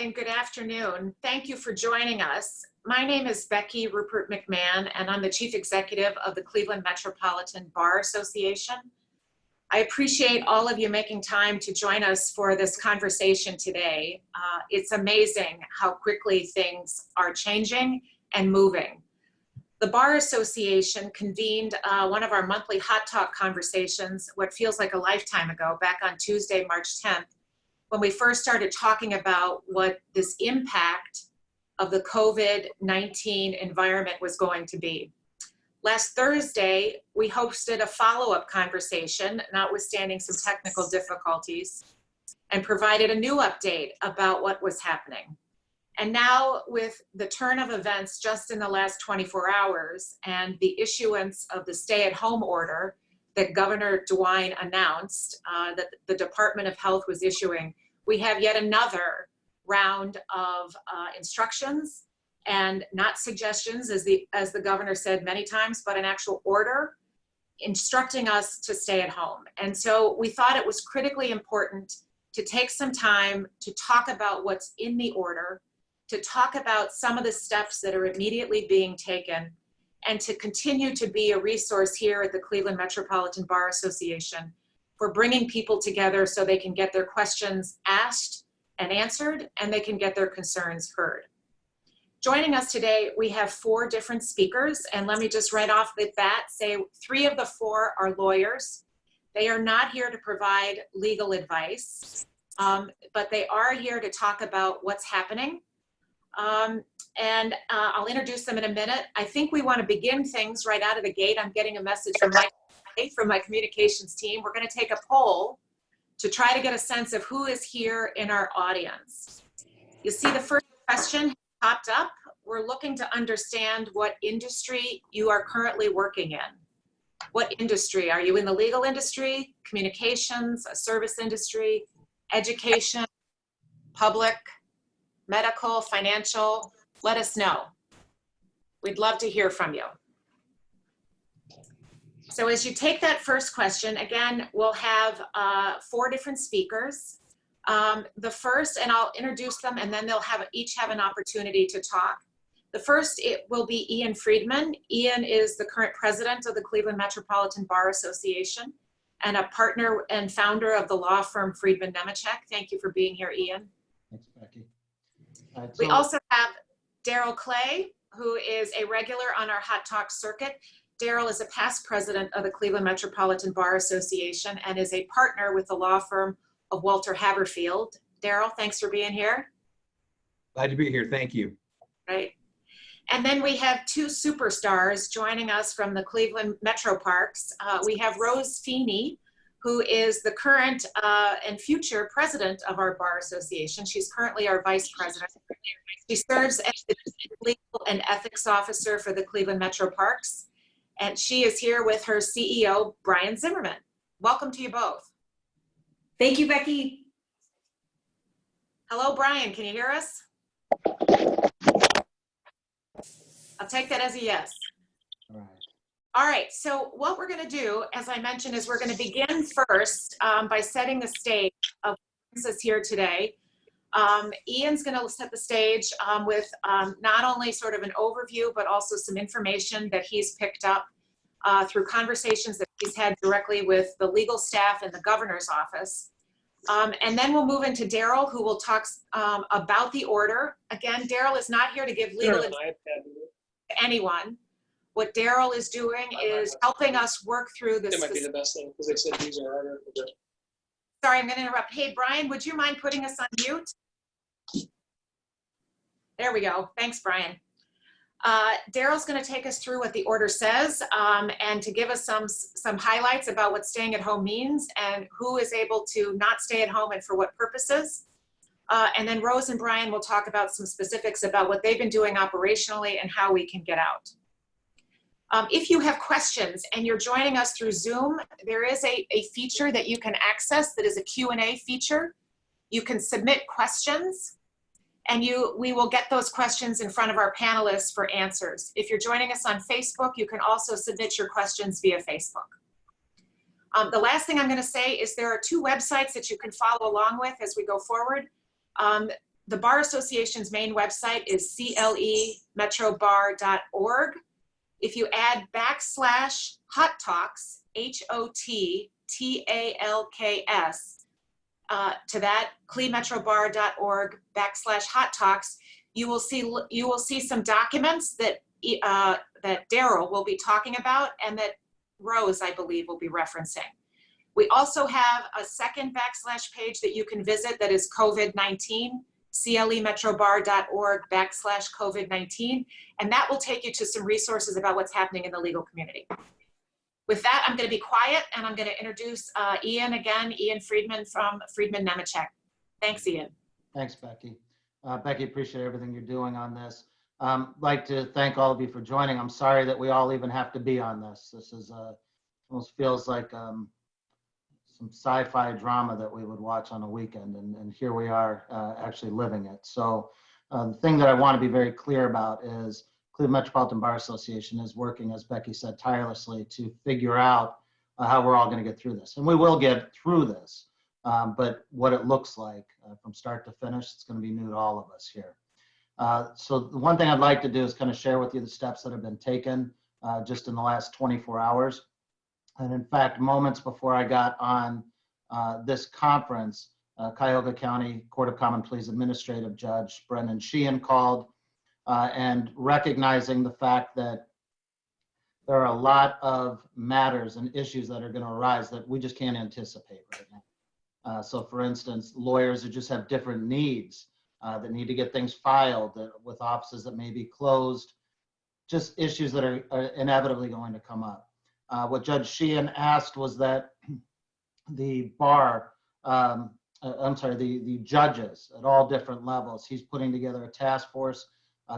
And good afternoon. Thank you for joining us. My name is Becky Ruppert McMahon, and I'm the Chief Executive of the Cleveland Metropolitan Bar Association. I appreciate all of you making time to join us for this conversation today. It's amazing how quickly things are changing and moving. The Bar Association convened one of our monthly Hot Talk conversations, what feels like a lifetime ago, back on Tuesday, March 10th, when we first started talking about what this impact of the COVID-19 environment was going to be. Last Thursday, we hosted a follow-up conversation, notwithstanding some technical difficulties, and provided a new update about what was happening. And now, with the turn of events just in the last 24 hours and the issuance of the stay-at-home order that Governor DeWine announced that the Department of Health was issuing, we have yet another round of instructions and not suggestions, as the governor said many times, but an actual order instructing us to stay at home. And so we thought it was critically important to take some time to talk about what's in the order, to talk about some of the steps that are immediately being taken, and to continue to be a resource here at the Cleveland Metropolitan Bar Association for bringing people together so they can get their questions asked and answered, and they can get their concerns heard. Joining us today, we have 4 different speakers, and let me just right off the bat say 3 of the 4 are lawyers. They are not here to provide legal advice, but they are here to talk about what's happening. I'll introduce them in a minute. I think we want to begin things right out of the gate. I'm getting a message from my communications team. We're going to take a poll to try to get a sense of who is here in our audience. You see the first question popped up. We're looking to understand what industry you are currently working in. What industry? Are you in the legal industry, communications, a service industry, education, public, medical, financial? Let us know. We'd love to hear from you. So as you take that first question, again, we'll have 4 different speakers. The first, and I'll introduce them, and then they'll each have an opportunity to talk. The first, it will be Ian Friedman. Ian is the current president of the Cleveland Metropolitan Bar Association and a partner and founder of the law firm Friedman. Thank you for being here, Ian. Thanks, Becky. We also have Darrell Clay, who is a regular on our Hot Talk circuit. Darrell is a past president of the Cleveland Metropolitan Bar Association and is a partner with the law firm of Walter Haverfield. Darrell, thanks for being here. Glad to be here. Thank you. Right. And then we have 2 superstars joining us from the Cleveland Metroparks. We have Fini, who is the current and future president of our bar association. She's currently our vice president. She serves as the legal and ethics officer for the Cleveland Metroparks. And she is here with her CEO, Brian Zimmerman. Welcome to you both. Thank you, Becky. Hello, Brian, can you hear us? I'll take that as a yes. All right. All right, so what we're going to do, as I mentioned, is we're going to begin first by setting the stage of what is here today. Ian's going to set the stage with not only sort of an overview, but also some information that he's picked up through conversations that he's had directly with the legal staff in the governor's office. And then we'll move into Darrell, who will talk about the order. Again, Darrell is not here to give legal advice to anyone. What Darrell is doing is helping us work through this. It might be the best thing because they said these are harder. Sorry, I'm going to interrupt. Hey, Brian, would you mind putting us on mute? There we go. Thanks, Brian. Darrell's going to take us through what the order says and to give us some highlights about what staying at home means and who is able to not stay at home and for what purposes. And then Rose and Brian will talk about some specifics about what they've been doing operationally and how we can get out. If you have questions and you're joining us through Zoom, there is a feature that you can access that is a Q&A feature. You can submit questions and we will get those questions in front of our panelists for answers. If you're joining us on Facebook, you can also submit your questions via Facebook. The last thing I'm going to say is there are 2 websites that you can follow along with as we go forward. The Bar Association's main website is clemetrobar.org. If you add /Hot Talks, HOTTALKS, to that, clemetrobar.org /Hot Talks, you will see some documents that that Darrell will be talking about and that Rose, I believe, will be referencing. We also have a second / page that you can visit that is COVID-19, clemetrobar.org /COVID-19, and that will take you to some resources about what's happening in the legal community. With that, I'm going to be quiet and I'm going to introduce Ian again, Ian Friedman from Friedman Nemechek. Thanks, Ian. Thanks, Becky. Becky, appreciate everything you're doing on this. Like to thank all of you for joining. I'm sorry that we all even have to be on this. This is almost feels like some sci-fi drama that we would watch on a weekend, and here we are actually living it. So the thing that I want to be very clear about is Cleveland Metropolitan Bar Association is working, as Becky said, tirelessly to figure out how we're all going to get through this. And we will get through this, but what it looks like from start to finish, it's going to be new to all of us here. So the one thing I'd like to do is kind of share with you the steps that have been taken just in the last 24 hours. And in fact, moments before I got on this conference, Cuyahoga County Court of Common Pleas Administrative Judge Brendan Sheehan called and recognizing the fact that there are a lot of matters and issues that are going to arise that we just can't anticipate right now. So for instance, lawyers who just have different needs that need to get things filed with offices that may be closed, just issues that are inevitably going to come up. What Judge Sheehan asked was that the bar, the judges at all different levels, he's putting together a task force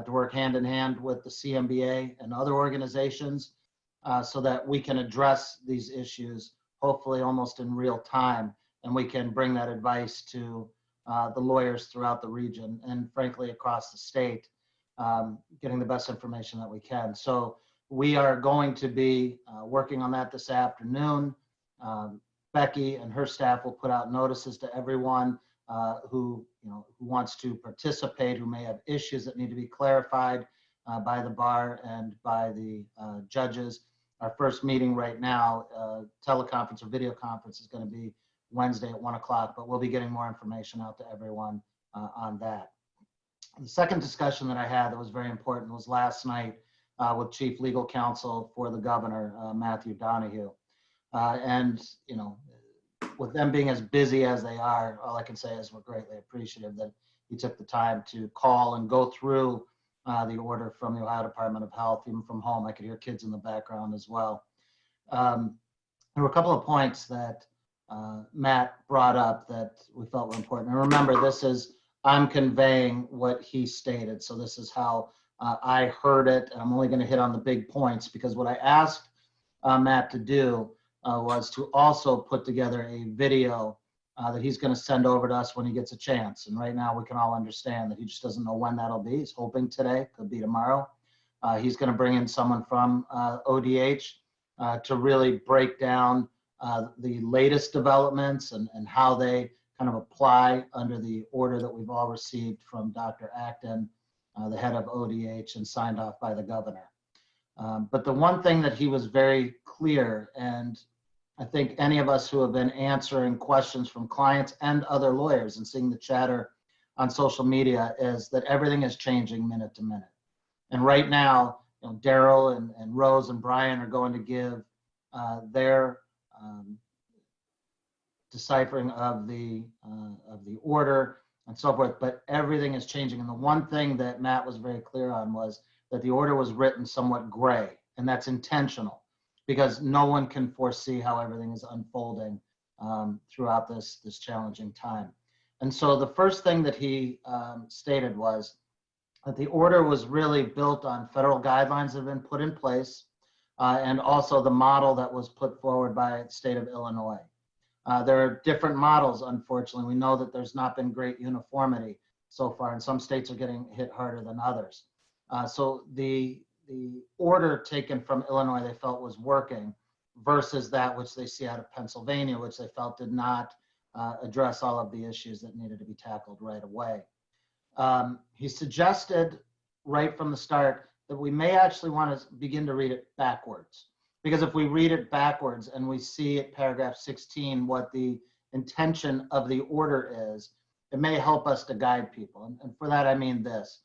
to work hand in hand with the CMBA and other organizations so that we can address these issues, hopefully almost in real time, and we can bring that advice to the lawyers throughout the region and frankly across the state, getting the best information that we can. So we are going to be working on that this afternoon. Becky and her staff will put out notices to everyone who wants to participate, who may have issues that need to be clarified by the bar and by the judges. Our first meeting right now, teleconference or video conference, is going to be Wednesday at 1 o'clock, but we'll be getting more information out to everyone on that. The second discussion that I had that was very important was last night with Chief Legal Counsel for the Governor, Matthew Donahue. And, with them being as busy as they are, all I can say is we're greatly appreciative that he took the time to call and go through the order from the Ohio Department of Health, even from home. I could hear kids in the background as well. There were a couple of points that Matt brought up that we felt were important. And remember, I'm conveying what he stated. So this is how I heard it. I'm only going to hit on the big points because what I asked Matt to do was to also put together a video that he's going to send over to us when he gets a chance. And right now we can all understand that he just doesn't know when that'll be. He's hoping today, could be tomorrow. He's going to bring in someone from ODH to really break down the latest developments and how they kind of apply under the order that we've all received from Dr. Acton, the head of ODH, and signed off by the governor. But the one thing that he was very clear, and I think any of us who have been answering questions from clients and other lawyers and seeing the chatter on social media, is that everything is changing minute to minute. And right now, Darrell and Rose and Brian are going to give their deciphering of the order and so forth, but everything is changing. And the one thing that Matt was very clear on was that the order was written somewhat gray, and that's intentional because no one can foresee how everything is unfolding throughout this challenging time. And so the first thing that he stated was that the order was really built on federal guidelines that have been put in place and also the model that was put forward by the state of Illinois. There are different models, unfortunately. We know that there's not been great uniformity so far, and some states are getting hit harder than others. So the order taken from Illinois they felt was working versus that which they see out of Pennsylvania, which they felt did not address all of the issues that needed to be tackled right away. He suggested right from the start that we may actually want to begin to read it backwards. Because if we read it backwards and we see at paragraph 16 what the intention of the order is, it may help us to guide people. And for that, I mean this.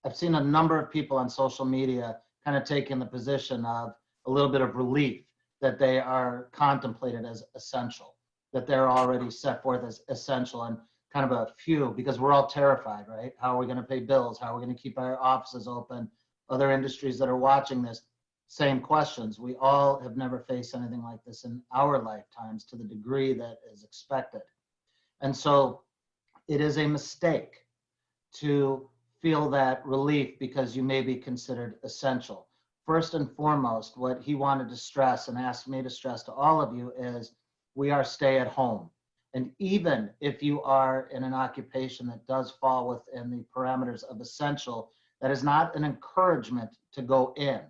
I've seen a number of people on social media kind of taking the position of a little bit of relief that they are contemplated as essential, that they're already set forth as essential, and kind of a few, because we're all terrified, right? How are we going to pay bills? How are we going to keep our offices open? Other industries that are watching this, same questions. We all have never faced anything like this in our lifetimes to the degree that is expected. And so it is a mistake to feel that relief because you may be considered essential. First and foremost, what he wanted to stress and asked me to stress to all of you is we are stay at home. And even if you are in an occupation that does fall within the parameters of essential, that is not an encouragement to go in.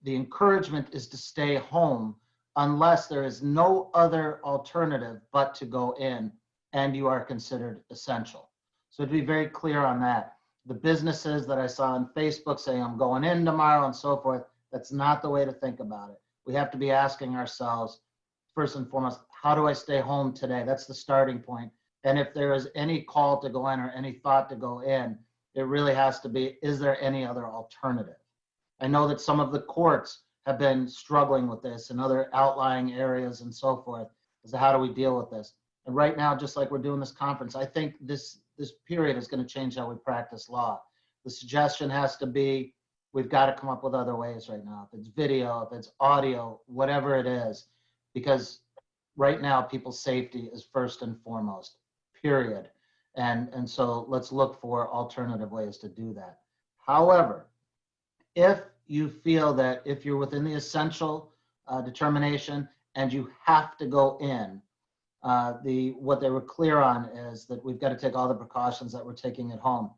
The encouragement is to stay home unless there is no other alternative but to go in and you are considered essential. So to be very clear on that, the businesses that I saw on Facebook saying I'm going in tomorrow and so forth, that's not the way to think about it. We have to be asking ourselves, first and foremost, how do I stay home today? That's the starting point. And if there is any call to go in or any thought to go in, it really has to be, is there any other alternative? I know that some of the courts have been struggling with this and other outlying areas and so forth as to how do we deal with this. And right now, just like we're doing this conference, I think this period is going to change how we practice law. The suggestion has to be, we've got to come up with other ways right now. If it's video, if it's audio, whatever it is, because right now people's safety is first and foremost, period. And so let's look for alternative ways to do that. However, if you feel that if you're within the essential determination and you have to go in, what they were clear on is that we've got to take all the precautions that we're taking at home.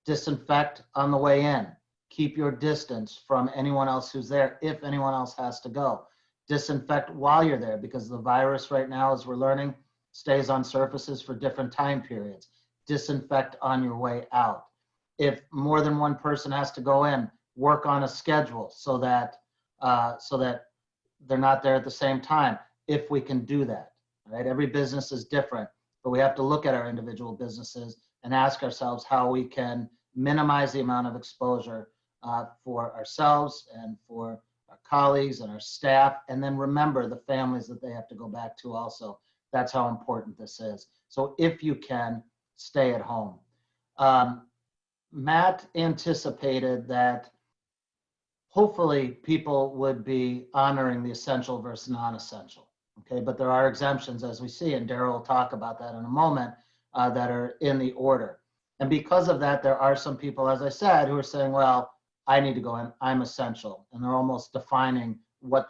Disinfect on the way in. Keep your distance from anyone else who's there if anyone else has to go. Disinfect while you're there because the virus right now, as we're learning, stays on surfaces for different time periods. Disinfect on your way out. If more than one person has to go in, work on a schedule so that they're not there at the same time, if we can do that. Right? Every business is different, but we have to look at our individual businesses and ask ourselves how we can minimize the amount of exposure for ourselves and for our colleagues and our staff, and then remember the families that they have to go back to also. That's how important this is. So if you can, stay at home. Matt anticipated that hopefully people would be honoring the essential versus non-essential. Okay, but there are exemptions, as we see, and Darrell will talk about that in a moment, that are in the order. And because of that, there are some people, as I said, who are saying, well, I need to go in, I'm essential. And they're almost defining what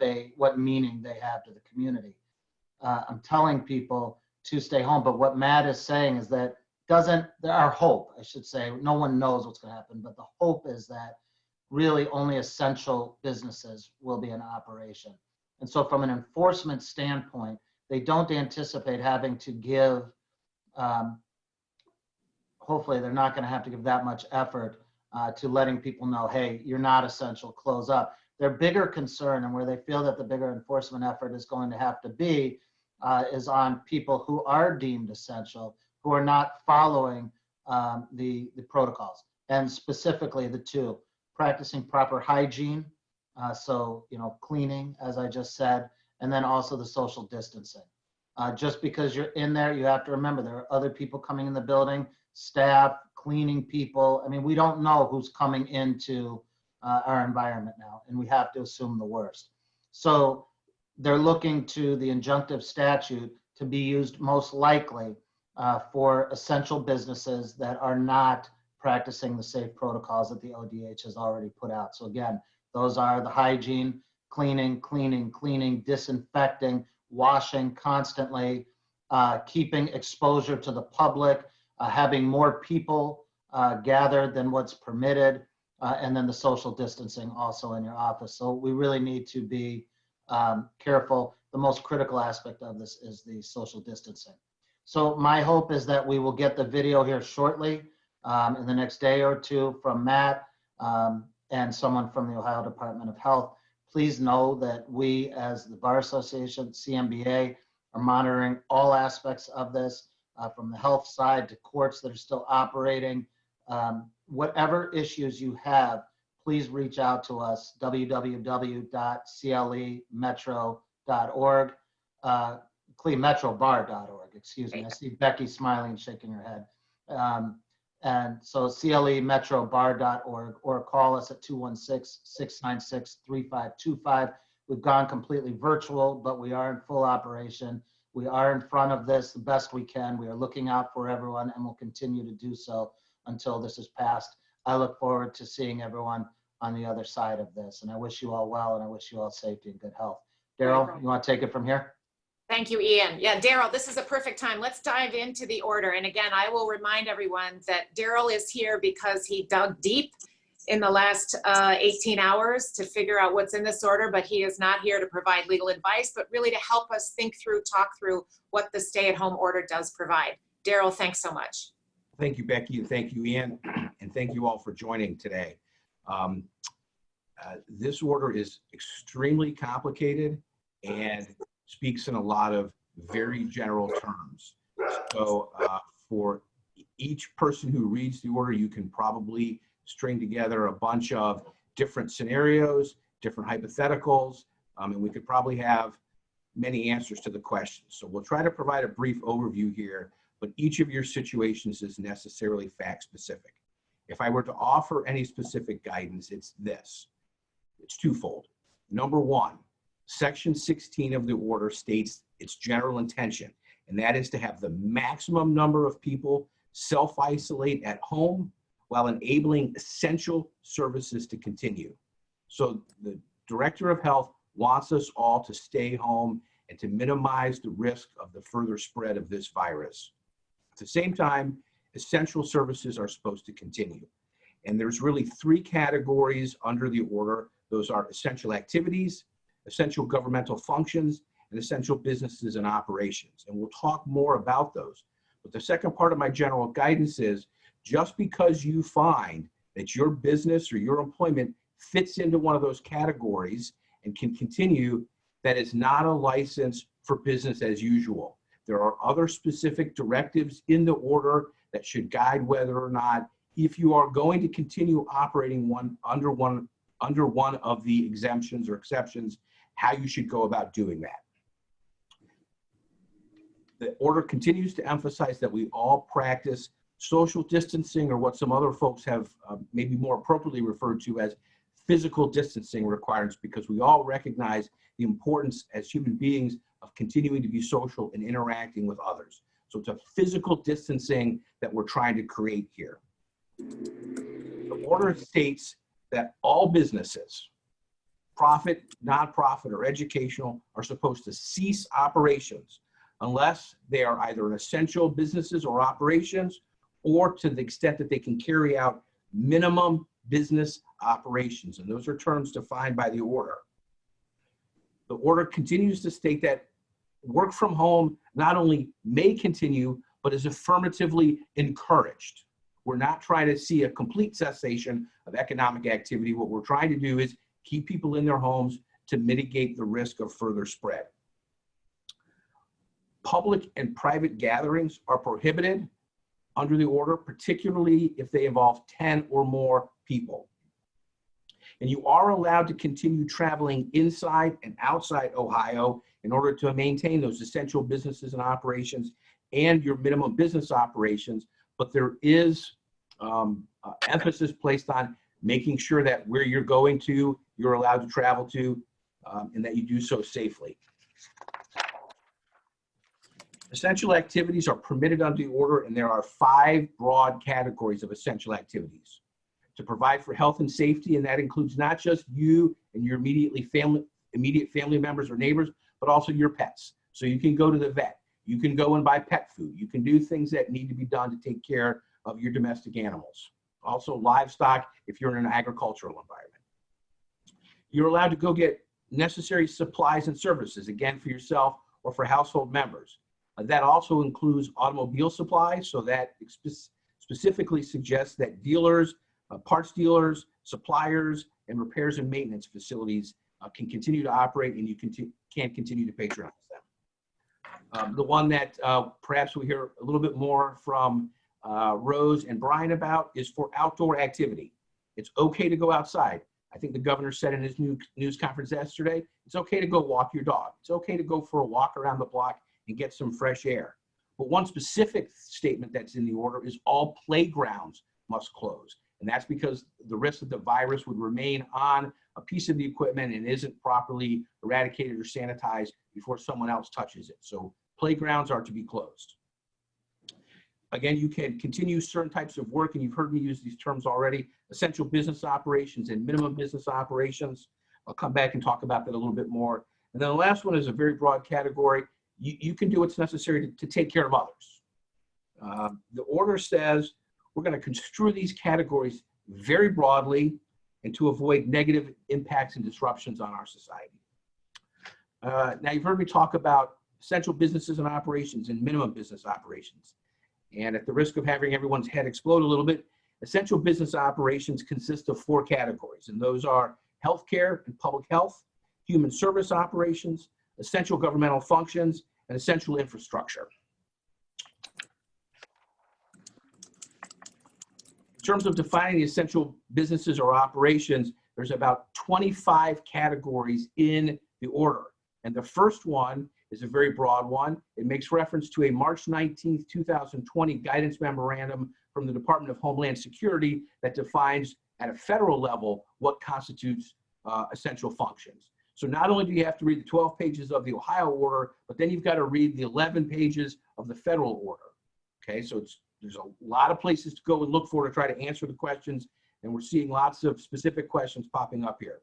meaning they have to the community. I'm telling people to stay home, but what Matt is saying is that our hope, I should say, no one knows what's going to happen, but the hope is that really only essential businesses will be in operation. And so from an enforcement standpoint, they don't anticipate having to give, hopefully they're not going to have to give that much effort to letting people know, hey, you're not essential, close up. Their bigger concern and where they feel that the bigger enforcement effort is going to have to be is on people who are deemed essential, who are not following the protocols, and specifically the two, practicing proper hygiene, so, cleaning, as I just said, and then also the social distancing. Just because you're in there, you have to remember there are other people coming in the building, staff, cleaning people. I mean, we don't know who's coming into our environment now, and we have to assume the worst. So they're looking to the injunctive statute to be used most likely for essential businesses that are not practicing the safe protocols that the ODH has already put out. So again, those are the hygiene, cleaning, disinfecting, washing constantly, keeping exposure to the public, having more people gathered than what's permitted, and then the social distancing also in your office. So we really need to be careful. The most critical aspect of this is the social distancing. So my hope is that we will get the video here shortly. in the next day or two from Matt and someone from the Ohio Department of Health. Please know that we, as the Bar Association, CMBA, are monitoring all aspects of this, from the health side to courts that are still operating. Whatever issues you have, please reach out to us, www.clemetro.org, clemetrobar.org, excuse me. I see Becky smiling and shaking her head. And so clemetrobar.org, or call us at 216-696-3525. We've gone completely virtual, but we are in full operation. We are in front of this the best we can. We are looking out for everyone and will continue to do so until this is passed. I look forward to seeing everyone on the other side of this. And I wish you all well, and I wish you all safety and good health. Darrell, you want to take it from here? Thank you, Ian. Yeah, Darrell, this is a perfect time. Let's dive into the order. And again, I will remind everyone that Darrell is here because he dug deep in the last 18 hours to figure out what's in this order, but he is not here to provide legal advice, but really to help us think through, talk through what the stay-at-home order does provide. Darrell, thanks so much. Thank you, Becky, and thank you, Ian, and thank you all for joining today. This order is extremely complicated and speaks in a lot of very general terms. So for each person who reads the order, you can probably string together a bunch of different scenarios, different hypotheticals, and we could probably have many answers to the questions. So we'll try to provide a brief overview here, but each of your situations is necessarily fact specific. If I were to offer any specific guidance, it's this. It's twofold. Number one, Section 16 of the order states its general intention, and that is to have the maximum number of people self-isolate at home while enabling essential services to continue. So the Director of Health wants us all to stay home and to minimize the risk of the further spread of this virus. At the same time, essential services are supposed to continue. And there's really three categories under the order. Those are essential activities, essential governmental functions, and essential businesses and operations. And we'll talk more about those. But the second part of my general guidance is, just because you find that your business or your employment fits into one of those categories and can continue, that is not a license for business as usual. There are other specific directives in the order that should guide whether or not, if you are going to continue operating under one of the exemptions or exceptions, how you should go about doing that. The order continues to emphasize that we all practice social distancing, or what some other folks have maybe more appropriately referred to as physical distancing requirements, because we all recognize the importance as human beings of continuing to be social and interacting with others. So it's a physical distancing that we're trying to create here. The order states that all businesses, profit, nonprofit, or educational, are supposed to cease operations unless they are either essential businesses or operations, or to the extent that they can carry out minimum business operations. And those are terms defined by the order. The order continues to state that work from home not only may continue, but is affirmatively encouraged. We're not trying to see a complete cessation of economic activity. What we're trying to do is keep people in their homes to mitigate the risk of further spread. Public and private gatherings are prohibited under the order, particularly if they involve 10 or more people. And you are allowed to continue traveling inside and outside Ohio in order to maintain those essential businesses and operations and your minimum business operations, but there is emphasis placed on making sure that where you're going to, you're allowed to travel to, and that you do so safely. Essential activities are permitted under the order, and there are 5 broad categories of essential activities. To provide for health and safety, and that includes not just you and your immediate family members or neighbors, but also your pets. So you can go to the vet, you can go and buy pet food, you can do things that need to be done to take care of your domestic animals. Also livestock if you're in an agricultural environment. You're allowed to go get necessary supplies and services, again, for yourself or for household members. That also includes automobile supplies, so that specifically suggests that dealers, parts dealers, suppliers, and repairs and maintenance facilities can continue to operate, and you can continue to patronize them. The one that perhaps we hear a little bit more from Rose and Brian about is for outdoor activity. It's okay to go outside. I think the governor said in his news conference yesterday, it's okay to go walk your dog. It's okay to go for a walk around the block and get some fresh air. But one specific statement that's in the order is all playgrounds must close. And that's because the risk that the virus would remain on a piece of the equipment and isn't properly eradicated or sanitized before someone else touches it. So playgrounds are to be closed. Again, you can continue certain types of work, and you've heard me use these terms already, essential business operations and minimum business operations. I'll come back and talk about that a little bit more. And then the last one is a very broad category. You can do what's necessary to take care of others. The order says we're going to construe these categories very broadly and to avoid negative impacts and disruptions on our society. Now, you've heard me talk about essential businesses and operations and minimum business operations. And at the risk of having everyone's head explode a little bit, essential business operations consist of 4 categories, and those are healthcare and public health, human service operations, essential governmental functions, and essential infrastructure. In terms of defining the essential businesses or operations, there's about 25 categories in the order. And the first one is a very broad one. It makes reference to a March 19th, 2020 guidance memorandum from the Department of Homeland Security that defines at a federal level what constitutes essential functions. So not only do you have to read the 12 pages of the Ohio order, but then you've got to read the 11 pages of the federal order. Okay, so there's a lot of places to go and look for to try to answer the questions, and we're seeing lots of specific questions popping up here.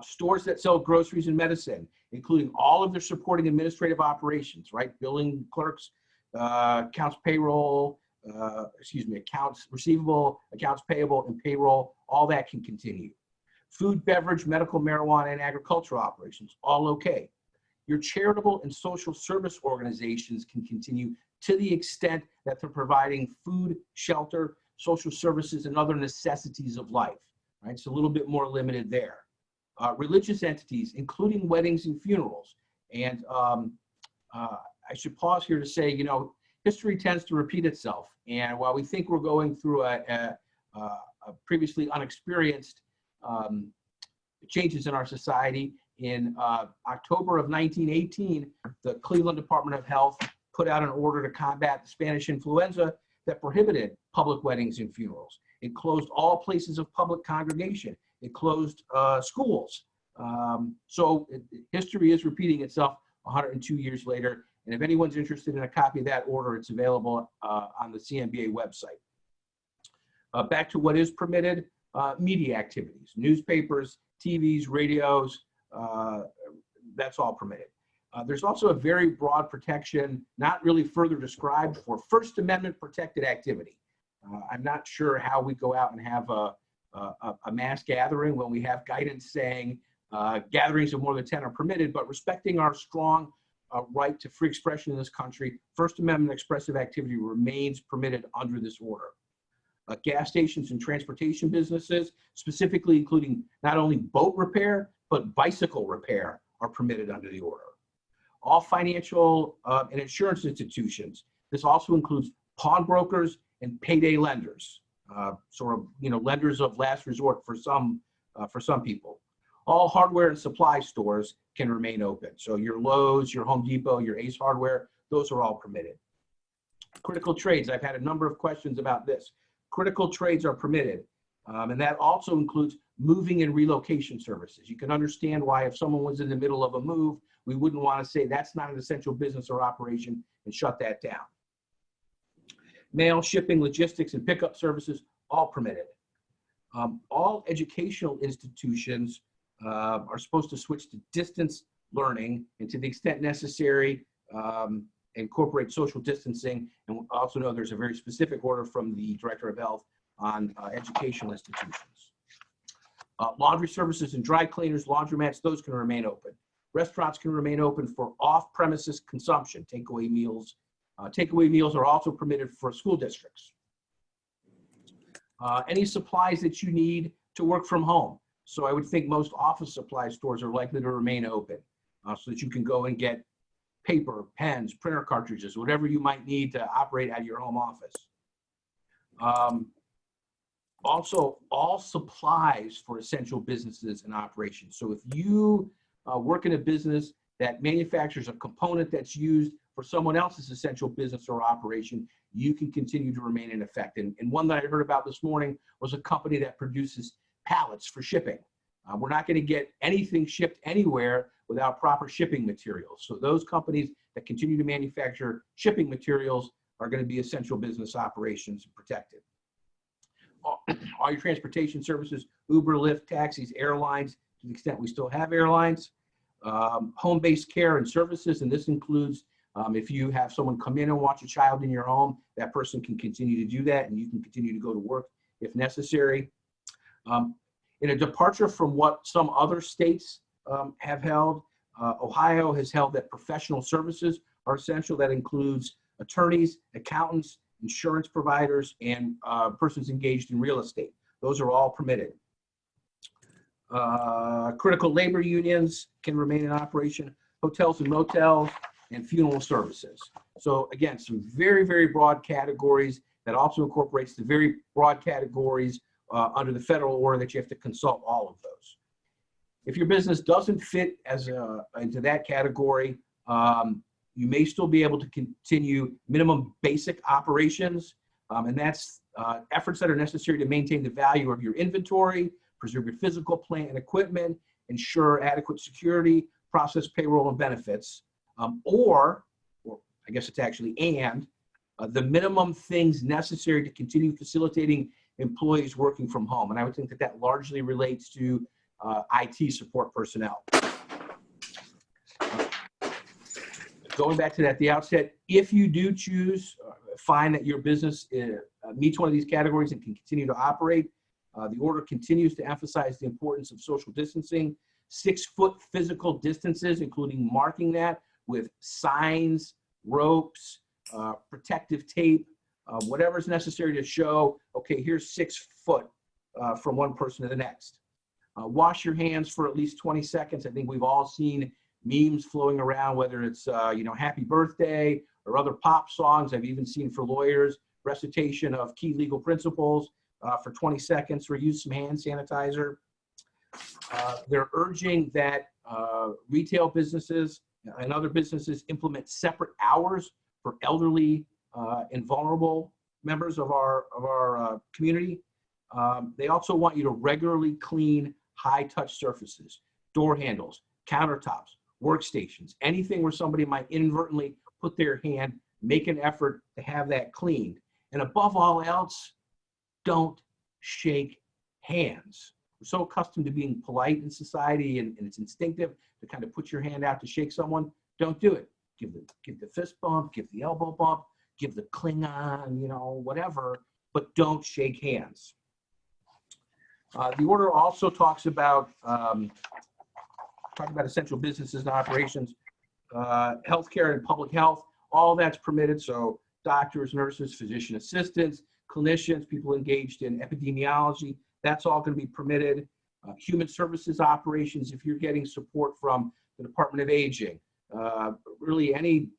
Stores that sell groceries and medicine, including all of their supporting administrative operations, right? Billing clerks, accounts payroll, accounts receivable, accounts payable, and payroll, all that can continue. Food, beverage, medical, marijuana, and agricultural operations, all okay. Your charitable and social service organizations can continue to the extent that they're providing food, shelter, social services, and other necessities of life, right? It's a little bit more limited there. Religious entities, including weddings and funerals. And I should pause here to say, you know, history tends to repeat itself. And while we think we're going through a previously unexperienced changes in our society, in October of 1918, the Cleveland Department of Health put out an order to combat the Spanish influenza that prohibited public weddings and funerals. It closed all places of public congregation. It closed schools. So history is repeating itself 102 years later. And if anyone's interested in a copy of that order, it's available on the CMBA website. Back to what is permitted, media activities, newspapers, TVs, radios, that's all permitted. There's also a very broad protection, not really further described, for First Amendment protected activity. I'm not sure how we go out and have a mass gathering when we have guidance saying gatherings of more than 10 are permitted, but respecting our strong right to free expression in this country, First Amendment expressive activity remains permitted under this order. Gas stations and transportation businesses, specifically including not only boat repair, but bicycle repair, are permitted under the order. All financial and insurance institutions, this also includes pawnbrokers and payday lenders, sort of, you know, lenders of last resort for some people. All hardware and supply stores can remain open. So your Lowe's, your Home Depot, your Ace Hardware, those are all permitted. Critical trades, I've had a number of questions about this. Critical trades are permitted, and that also includes moving and relocation services. You can understand why if someone was in the middle of a move, we wouldn't want to say that's not an essential business or operation and shut that down. Mail, shipping, logistics, and pickup services, all permitted. All educational institutions are supposed to switch to distance learning, and to the extent necessary, incorporate social distancing. And we also know there's a very specific order from the Director of Health on educational institutions. Laundry services and dry cleaners, laundromats, those can remain open. Restaurants can remain open for off-premises consumption, takeaway meals, Takeaway meals are also permitted for school districts. Any supplies that you need to work from home. So I would think most office supply stores are likely to remain open so that you can go and get paper, pens, printer cartridges, whatever you might need to operate out of your home office. Also, all supplies for essential businesses and operations. So if you work in a business that manufactures a component that's used for someone else's essential business or operation, you can continue to remain in effect. And one that I heard about this morning was a company that produces pallets for shipping. We're not going to get anything shipped anywhere without proper shipping materials. So those companies that continue to manufacture shipping materials are going to be essential business operations and protected. All your transportation services, Uber, Lyft, taxis, airlines, to the extent we still have airlines, home-based care and services, and this includes if you have someone come in and watch a child in your home, that person can continue to do that, and you can continue to go to work if necessary. In a departure from what some other states have held, Ohio has held that professional services are essential. That includes attorneys, accountants, insurance providers, and persons engaged in real estate. Those are all permitted. Critical labor unions can remain in operation, hotels and motels, and funeral services. So again, some very, very broad categories that also incorporates the very broad categories under the federal order that you have to consult all of those. If your business doesn't fit into that category, you may still be able to continue minimum basic operations, and that's efforts that are necessary to maintain the value of your inventory, preserve your physical plant and equipment, ensure adequate security, process payroll and benefits, or I guess it's actually the minimum things necessary to continue facilitating employees working from home. And I would think that that largely relates to IT support personnel. Going back to that at the outset, if you do choose, find that your business meets one of these categories and can continue to operate, the order continues to emphasize the importance of social distancing, 6-foot physical distances, including marking that with signs, ropes, protective tape, whatever is necessary to show, okay, here's 6 foot from one person to the next. Wash your hands for at least 20 seconds. I think we've all seen memes flowing around, whether it's, happy birthday or other pop songs. I've even seen for lawyers, recitation of key legal principles for 20 seconds, or use some hand sanitizer. They're urging that retail businesses and other businesses implement separate hours for elderly and vulnerable members of our community. They also want you to regularly clean high-touch surfaces, door handles, countertops, workstations, anything where somebody might inadvertently put their hand, make an effort to have that cleaned. And above all else, don't shake hands. We're so accustomed to being polite in society, and it's instinctive to kind of put your hand out to shake someone. Don't do it. Give the fist bump, give the elbow bump, give the Klingon, whatever, but don't shake hands. The order also talks about essential businesses and operations, healthcare and public health. All that's permitted. So doctors, nurses, physician assistants, clinicians, people engaged in epidemiology, that's all going to be permitted. Human services operations, if you're getting support from the Department of Aging, really any,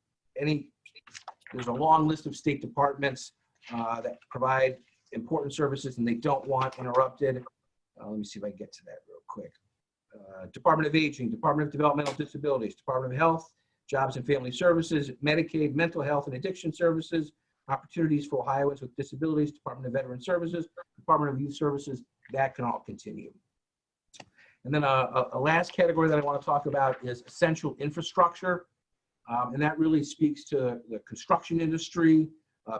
there's a long list of state departments that provide important services and they don't want interrupted. Let me see if I can get to that real quick. Department of Aging, Department of Developmental Disabilities, Department of Health, Jobs and Family Services, Medicaid, Mental Health and Addiction Services, Opportunities for Ohioans with Disabilities, Department of Veteran Services, Department of Youth Services, that can all continue. And then a last category that I want to talk about is essential infrastructure. And that really speaks to the construction industry,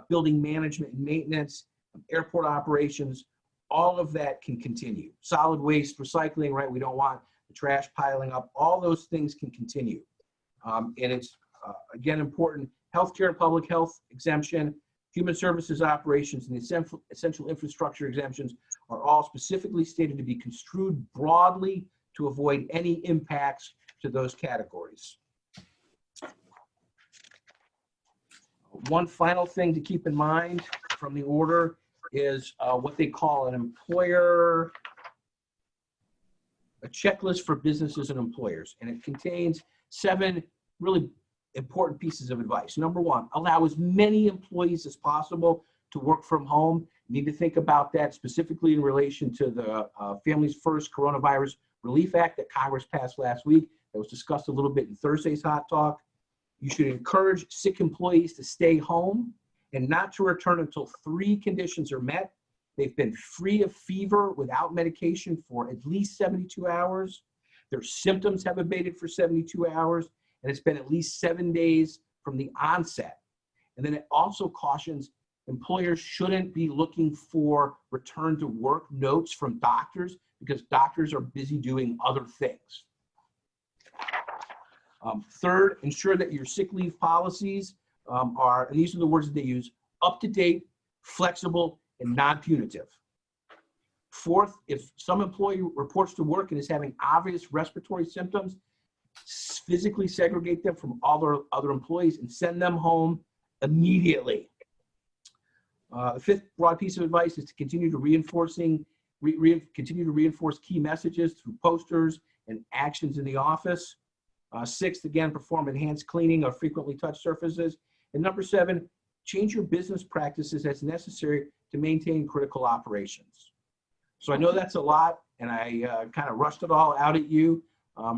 building management and maintenance, airport operations. All of that can continue. Solid waste recycling, right? We don't want the trash piling up. All those things can continue. And it's, again, important. Healthcare and public health exemption, human services operations, and the essential infrastructure exemptions are all specifically stated to be construed broadly to avoid any impacts to those categories. One final thing to keep in mind from the order is what they call a checklist for businesses and employers. And it contains 7 really important pieces of advice. Number 1, allow as many employees as possible to work from home. You need to think about that specifically in relation to the Families First Coronavirus Relief Act that Congress passed last week. That was discussed a little bit in Thursday's Hot Talk. You should encourage sick employees to stay home and not to return until 3 conditions are met. They've been free of fever without medication for at least 72 hours. Their symptoms have abated for 72 hours, and it's been at least 7 days from the onset. And then it also cautions employers shouldn't be looking for return to work notes from doctors because doctors are busy doing other things. Third, ensure that your sick leave policies and these are the words that they use, up-to-date, flexible, and non-punitive. Fourth, if some employee reports to work and is having obvious respiratory symptoms, physically segregate them from all other employees and send them home immediately. The 5th broad piece of advice is to continue to reinforce key messages through posters and actions in the office. 6th, again, perform enhanced cleaning of frequently touched surfaces. And number 7, change your business practices as necessary to maintain critical operations. So I know that's a lot, and I kind of rushed it all out at you.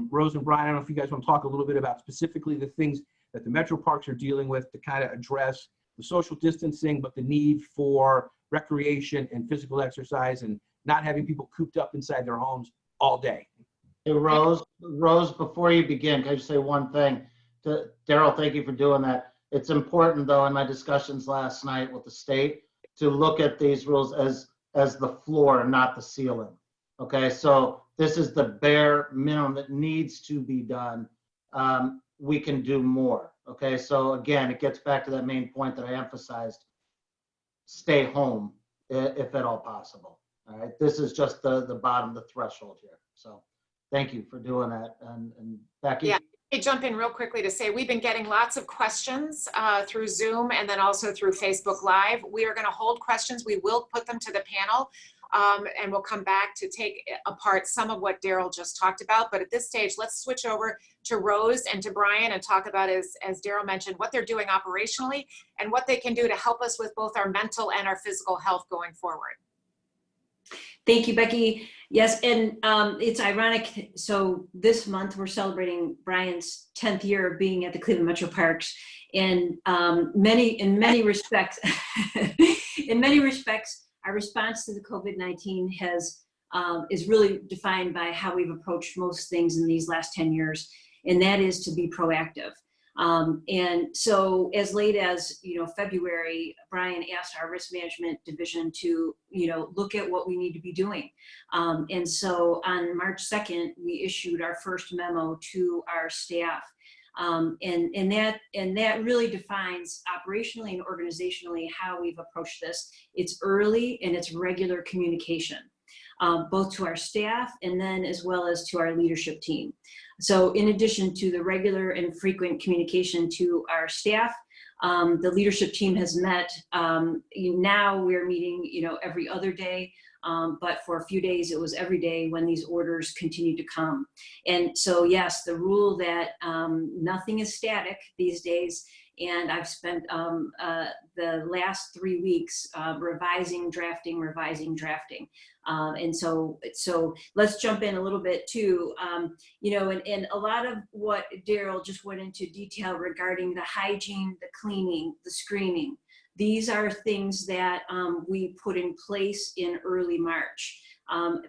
Rose and Brian, I don't know if you guys want to talk a little bit about specifically the things that the Metroparks are dealing with to kind of address the social distancing, but the need for recreation and physical exercise and not having people cooped up inside their homes all day. Hey, Rose, before you begin, can I just say one thing? Darrell, thank you for doing that. It's important, though, in my discussions last night with the state to look at these rules as the floor, not the ceiling. Okay, so this is the bare minimum that needs to be done. We can do more. Okay, so again, it gets back to that main point that I emphasized. Stay home if at all possible. All right, this is just the bottom, the threshold here. So thank you for doing that. And Becky? Yeah. I jump in real quickly to say we've been getting lots of questions through Zoom and then also through Facebook Live. We are going to hold questions. We will put them to the panel and we'll come back to take apart some of what Darrell just talked about. But at this stage, let's switch over to Rose and to Brian and talk about, as Darrell mentioned, what they're doing operationally and what they can do to help us with both our mental and our physical health going forward. Thank you, Becky. Yes, and it's ironic. So this month we're celebrating Brian's 10th year of being at the Cleveland Metroparks, and in many respects, our response to the COVID-19 is really defined by how we've approached most things in these last 10 years, and that is to be proactive. And so as late as, February, Brian asked our risk management division to, look at what we need to be doing. And so on March 2nd, we issued our first memo to our staff. And that really defines operationally and organizationally how we've approached this. It's early and it's regular communication, both to our staff and then as well as to our leadership team. So in addition to the regular and frequent communication to our staff, the leadership team has met. Now we're meeting, every other day, but for a few days it was every day when these orders continued to come. And so yes, the rule that nothing is static these days. And I've spent the last 3 weeks revising, drafting. And so let's jump in a little bit too, and a lot of what Darrell just went into detail regarding the hygiene, the cleaning, the screening. These are things that we put in place in early March.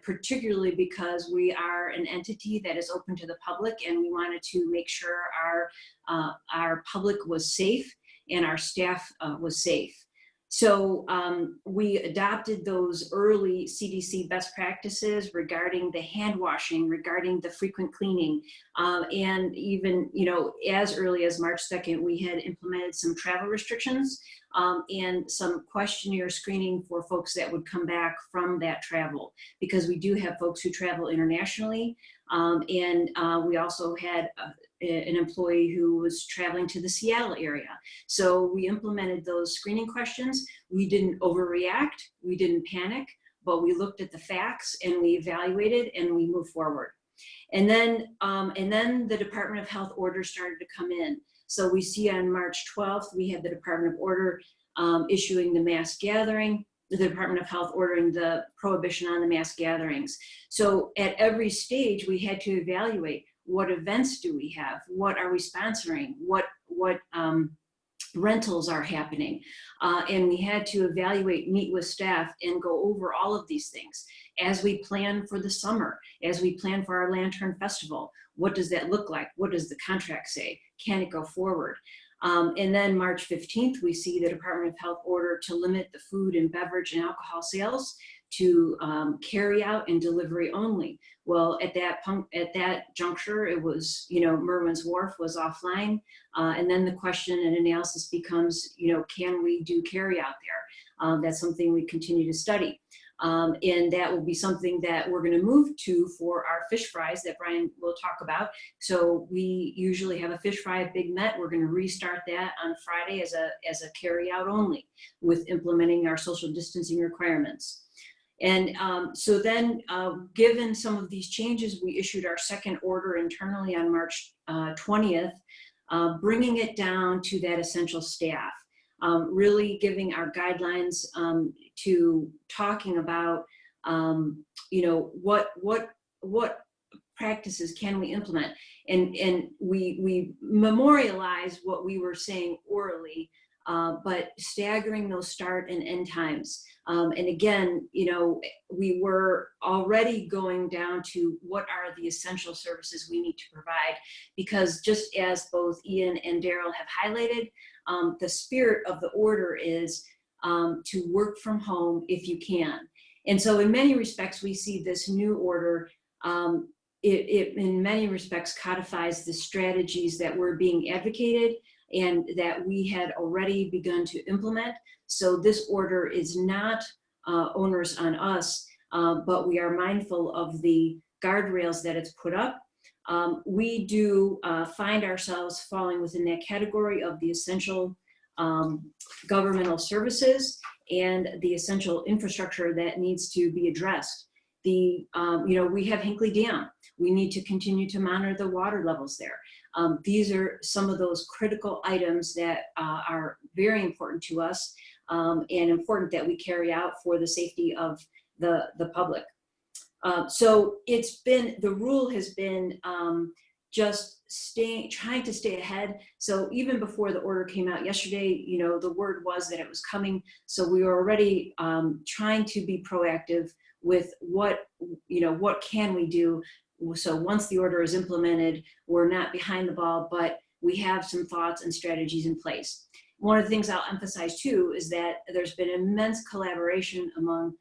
Particularly because we are an entity that is open to the public, and we wanted to make sure our public was safe and our staff was safe. So we adopted those early CDC best practices regarding the hand washing, regarding the frequent cleaning, and even, as early as March 2nd, we had implemented some travel restrictions and some questionnaire screening for folks that would come back from that travel, because we do have folks who travel internationally. And we also had an employee who was traveling to the Seattle area. So we implemented those screening questions. We didn't overreact, we didn't panic, but we looked at the facts and we evaluated and we moved forward. And then the Department of Health orders started to come in. So we see on March 12th, we had the Department of Order issuing the mass gathering, the Department of Health ordering the prohibition on the mass gatherings. So at every stage, we had to evaluate what events do we have, what are we sponsoring, what rentals are happening. And we had to evaluate, meet with staff and go over all of these things. As we plan for the summer, as we plan for our Lantern Festival, what does that look like? What does the contract say? Can it go forward? And then March 15th, we see the Department of Health order to limit the food and beverage and alcohol sales to carry out and delivery only. Well, at that juncture, it was, Merwin's Wharf was offline. And then the question and analysis becomes, can we do carry out there? That's something we continue to study. And that will be something that we're going to move to for our fish fries that Brian will talk about. So we usually have a fish fry at Big Met. We're going to restart that on Friday as a carry out only, with implementing our social distancing requirements. And so then, given some of these changes, we issued our second order internally on March 20th, bringing it down to that essential staff. Really giving our guidelines to talking about, what practices can we implement, and we memorialize what we were saying orally, but staggering those start and end times. And again, we were already going down to what are the essential services we need to provide, because just as both Ian and Darrell have highlighted, the spirit of the order is to work from home if you can. And so in many respects, we see this new order, it in many respects codifies the strategies that were being advocated and that we had already begun to implement. So this order is not onerous on us, but we are mindful of the guardrails that it's put up. We do find ourselves falling within that category of the essential governmental services and the essential infrastructure that needs to be addressed. We have Hinkley Dam. We need to continue to monitor the water levels there. These are some of those critical items that are very important to us and important that we carry out for the safety of the public. So the rule has been just trying to stay ahead. So even before the order came out yesterday, the word was that it was coming. So we were already trying to be proactive with what can we do. So once the order is implemented, we're not behind the ball, but we have some thoughts and strategies in place. One of the things I'll emphasize too is that there's been immense collaboration among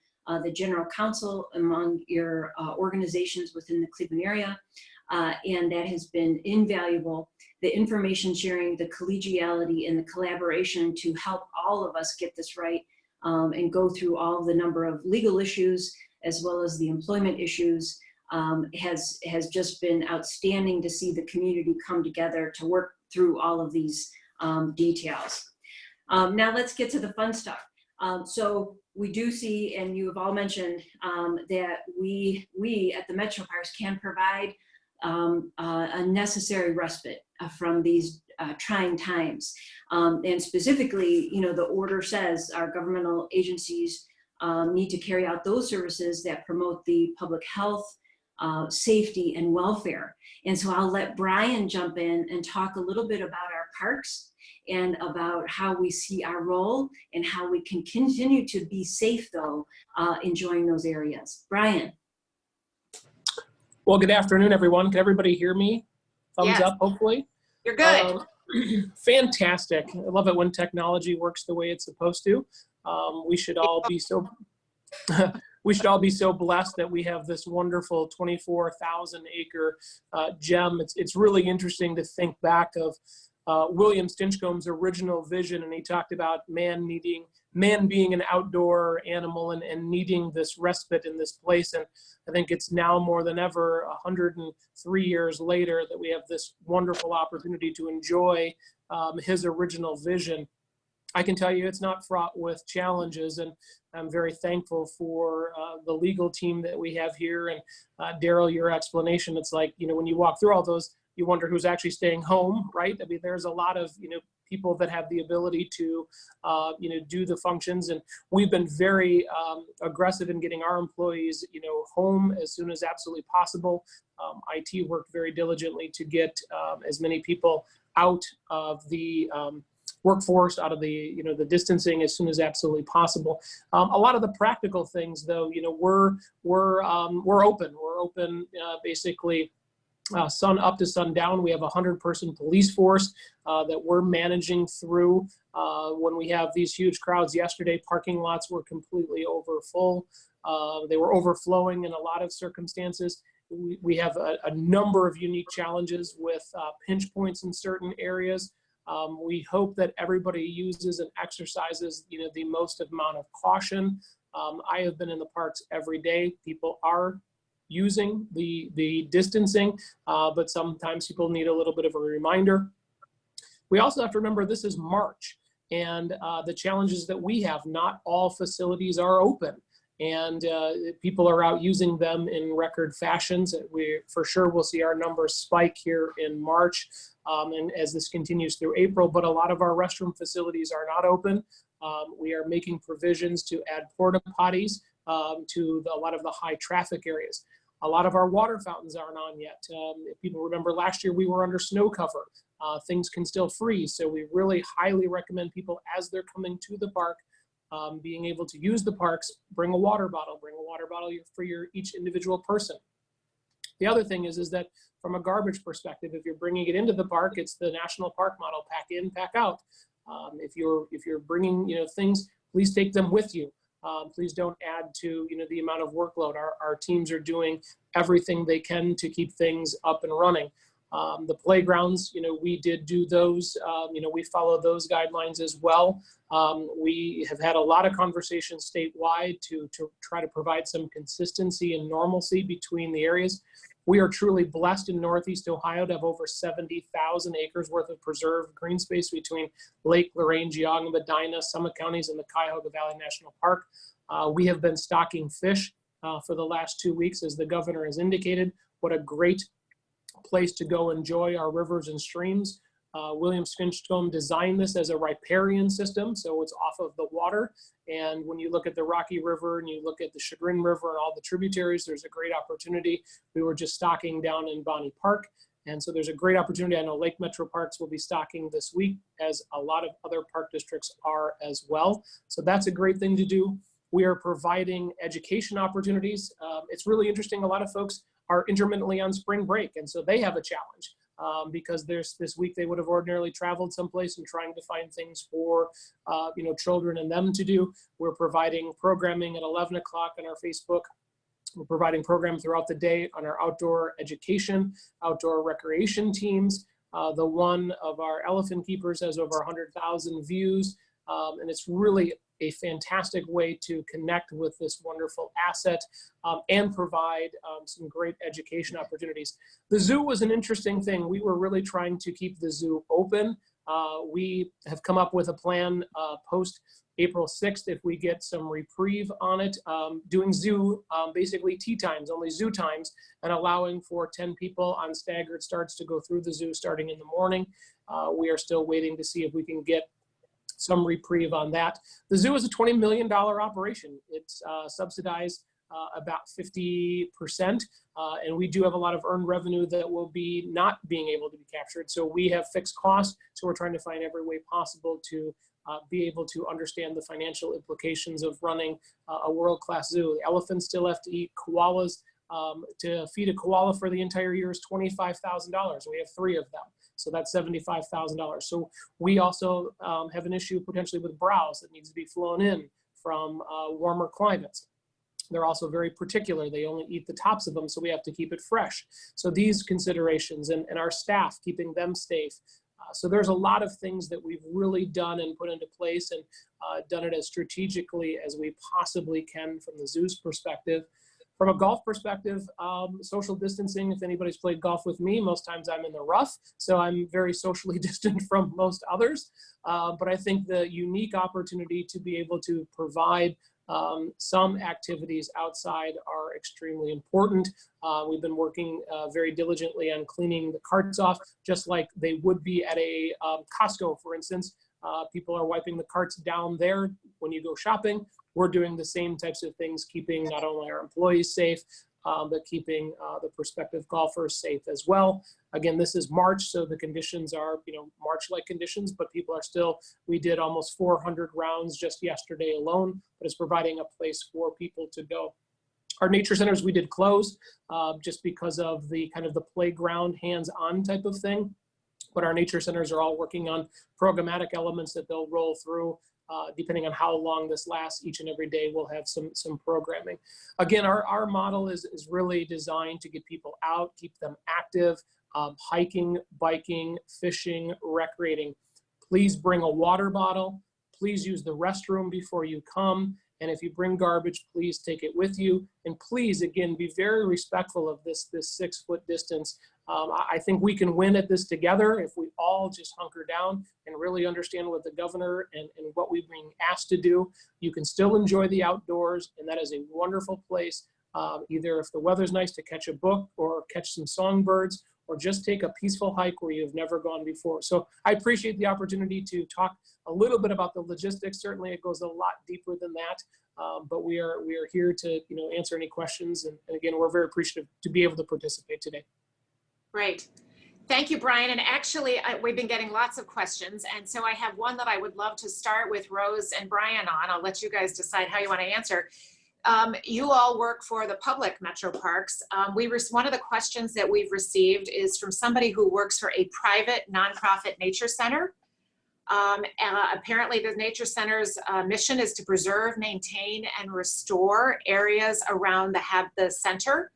the General Counsel, among your organizations within the Cleveland area, and that has been invaluable. The information sharing, the collegiality, and the collaboration to help all of us get this right and go through all of the number of legal issues as well as the employment issues has just been outstanding to see the community come together to work through all of these details. Now let's get to the fun stuff. So we do see, and you have all mentioned, that we at the Metroparks can provide a necessary respite from these trying times. And specifically, the order says our governmental agencies need to carry out those services that promote the public health, safety, and welfare. And so I'll let Brian jump in and talk a little bit about our parks and about how we see our role and how we can continue to be safe, though, enjoying those areas. Brian. Well, good afternoon, everyone. Can everybody hear me? Thumbs Yes. up, hopefully. You're good. Fantastic. I love it when technology works the way it's supposed to. We should all be so blessed that we have this wonderful 24,000 acre gem. It's really interesting to think back of William Stinchcombe's original vision, and he talked about man being an outdoor animal and needing this respite in this place. And I think it's now more than ever, 103 years later, that we have this wonderful opportunity to enjoy his original vision. I can tell you it's not fraught with challenges, and I'm very thankful for the legal team that we have here. And Darrell, your explanation, it's like, when you walk through all those, you wonder who's actually staying home, right? I mean, there's a lot of, people that have the ability to, do the functions. And we've been very aggressive in getting our employees, home as soon as absolutely possible. IT worked very diligently to get as many people out of the workforce, out of the, the distancing as soon as absolutely possible. A lot of the practical things, though, we're open. We're open basically sun up to sundown. We have a 100-person police force that we're managing through when we have these huge crowds. Yesterday, parking lots were completely overfull. They were overflowing in a lot of circumstances. We have a number of unique challenges with pinch points in certain areas. We hope that everybody uses and exercises, the most amount of caution. I have been in the parks every day. People are using the distancing, but sometimes people need a little bit of a reminder. We also have to remember this is March, and the challenges that we have, not all facilities are open, and people are out using them in record fashions. We for sure will see our numbers spike here in March, and as this continues through April, but a lot of our restroom facilities are not open. We are making provisions to add porta potties to a lot of the high traffic areas. A lot of our water fountains aren't on yet. If people remember last year, we were under snow cover. Things can still freeze. So we really highly recommend people, as they're coming to the park, being able to use the parks, bring a water bottle for each individual person. The other thing is that from a garbage perspective, if you're bringing it into the park, it's the national park model, pack in, pack out. If you're bringing, things, please take them with you. Please don't add to, the amount of workload. Our teams are doing everything they can to keep things up and running. The playgrounds, we did do those, we follow those guidelines as well. We have had a lot of conversations statewide to try to provide some consistency and normalcy between the areas. We are truly blessed in Northeast Ohio to have over 70,000 acres worth of preserved green space between Lake, Lorraine, Geauga, Medina, Summit counties, and the Cuyahoga Valley National Park. We have been stocking fish for the last 2 weeks, as the governor has indicated. What a great place to go enjoy our rivers and streams. William Stinchcombe designed this as a riparian system, so it's off of the water. And when you look at the Rocky River and you look at the Chagrin River and all the tributaries, there's a great opportunity. We were just stocking down in Bonnie Park, and so there's a great opportunity. I know Lake Metroparks will be stocking this week, as a lot of other park districts are as well. So that's a great thing to do. We are providing education opportunities. It's really interesting. A lot of folks are intermittently on spring break, and so they have a challenge. Because there's this week they would have ordinarily traveled someplace and trying to find things for children and them to do. We're providing programming at 11 o'clock on our Facebook. We're providing program throughout the day on our outdoor education, outdoor recreation teams. The one of our elephant keepers has over 100,000 views, and it's really a fantastic way to connect with this wonderful asset and provide some great education opportunities. The zoo was an interesting thing. We were really trying to keep the zoo open. We have come up with a plan post April 6th, if we get some reprieve on it, doing zoo, basically tea times, only zoo times, and allowing for 10 people on staggered starts to go through the zoo starting in the morning. We are still waiting to see if we can get some reprieve on that. The zoo is a $20 million operation. It's subsidized about 50%, and we do have a lot of earned revenue that will be not being able to be captured. So we have fixed costs, so we're trying to find every way possible to be able to understand the financial implications of running a world-class zoo. The elephants still have to eat. Koalas, to feed a koala for the entire year is $25,000. We have 3 of them. So that's $75,000. So we also have an issue potentially with browse that needs to be flown in from warmer climates. They're also very particular. They only eat the tops of them, so we have to keep it fresh. So these considerations and our staff, keeping them safe, So there's a lot of things that we've really done and put into place, and done it as strategically as we possibly can from the zoo's perspective. From a golf perspective, social distancing, if anybody's played golf with me, most times I'm in the rough, so I'm very socially distant from most others. But I think the unique opportunity to be able to provide some activities outside are extremely important. We've been working very diligently on cleaning the carts off, just like they would be at a Costco, for instance. People are wiping the carts down there when you go shopping. We're doing the same types of things, keeping not only our employees safe, but keeping the prospective golfers safe as well. Again, this is March, so the conditions are, March-like conditions, but people are still, we did almost 400 rounds just yesterday alone, but it's providing a place for people to go. Our nature centers we did close just because of the kind of the playground hands-on type of thing. But our nature centers are all working on programmatic elements that they'll roll through. Depending on how long this lasts, each and every day we'll have some programming. Again, our model is really designed to get people out, keep them active, hiking, biking, fishing, recreating. Please bring a water bottle. Please use the restroom before you come. And if you bring garbage, please take it with you. And please, again, be very respectful of this 6-foot distance. I think we can win at this together if we all just hunker down and really understand what the governor and what we're being asked to do. You can still enjoy the outdoors, and that is a wonderful place, either if the weather's nice to catch a book or catch some songbirds, or just take a peaceful hike where you've never gone before. So I appreciate the opportunity to talk a little bit about the logistics. Certainly it goes a lot deeper than that, but we are here to answer any questions. And again, we're very appreciative to be able to participate today. Great. Thank you, Brian. And actually, we've been getting lots of questions. And so I have one that I would love to start with Rose and Brian on. I'll let you guys decide how you want to answer. You all work for the public Metroparks. One of the questions that we've received is from somebody who works for a private nonprofit nature center. Apparently the nature center's mission is to preserve, maintain, and restore areas around the center.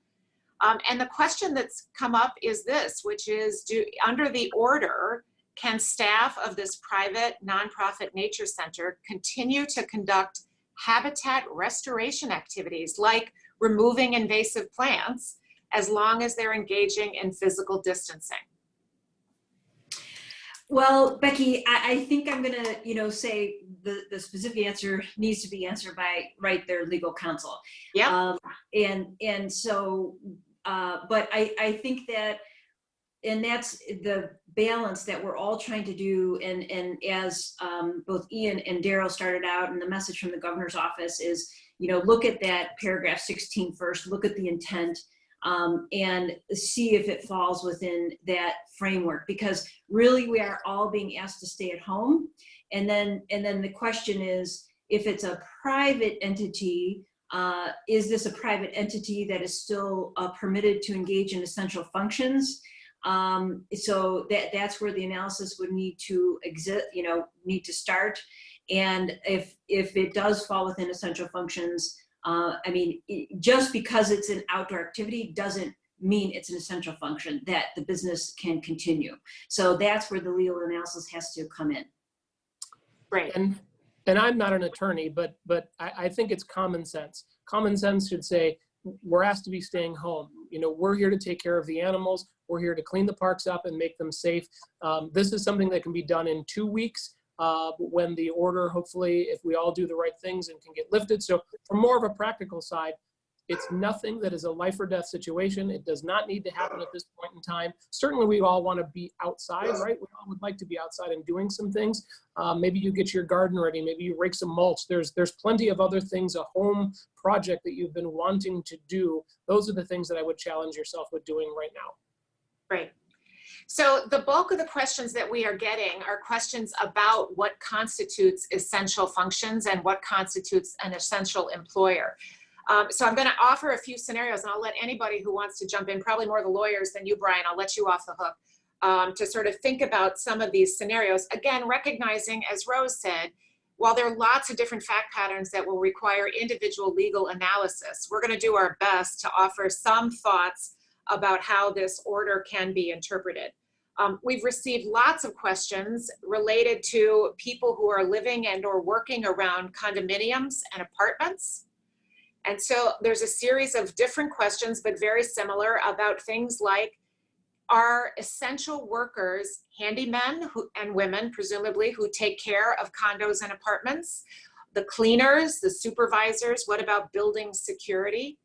And the question that's come up is this, which is, under the order, can staff of this private nonprofit nature center continue to conduct habitat restoration activities like removing invasive plants as long as they're engaging in physical distancing? Well, Becky, I think I'm gonna, say the specific answer needs to be answered by their legal counsel. Yeah. And so, but I think that, and that's the balance that we're all trying to do. And as both Ian and Darrell started out, and the message from the governor's office is, look at that paragraph 16 first, look at the intent, and see if it falls within that framework, because really we are all being asked to stay at home. And then the question is, if it's a private entity, is this a private entity that is still permitted to engage in essential functions? So that's where the analysis would need to exist, need to start. And if it does fall within essential functions, just because it's an outdoor activity doesn't mean it's an essential function that the business can continue. So that's where the legal analysis has to come in. Right. And I'm not an attorney, but I think it's common sense. Common sense should say, we're asked to be staying home. We're here to take care of the animals. We're here to clean the parks up and make them safe. This is something that can be done in 2 weeks when the order, hopefully, if we all do the right things, and can get lifted. So from more of a practical side, it's nothing that is a life or death situation. It does not need to happen at this point in time. Certainly we all want to be outside, right? We all would like to be outside and doing some things. Maybe you get your garden ready. Maybe you rake some mulch. There's plenty of other things, a home project that you've been wanting to do. Those are the things that I would challenge yourself with doing right now. Right. So the bulk of the questions that we are getting are questions about what constitutes essential functions and what constitutes an essential employer. So I'm going to offer a few scenarios, and I'll let anybody who wants to jump in, probably more the lawyers than you, Brian, I'll let you off the hook, to sort of think about some of these scenarios. Again, recognizing, as Rose said, while there are lots of different fact patterns that will require individual legal analysis, we're going to do our best to offer some thoughts about how this order can be interpreted. We've received lots of questions related to people who are living and or working around condominiums and apartments. And so there's a series of different questions, but very similar, about things like, are essential workers handymen and women, presumably, who take care of condos and apartments, the cleaners, the supervisors? What about building security?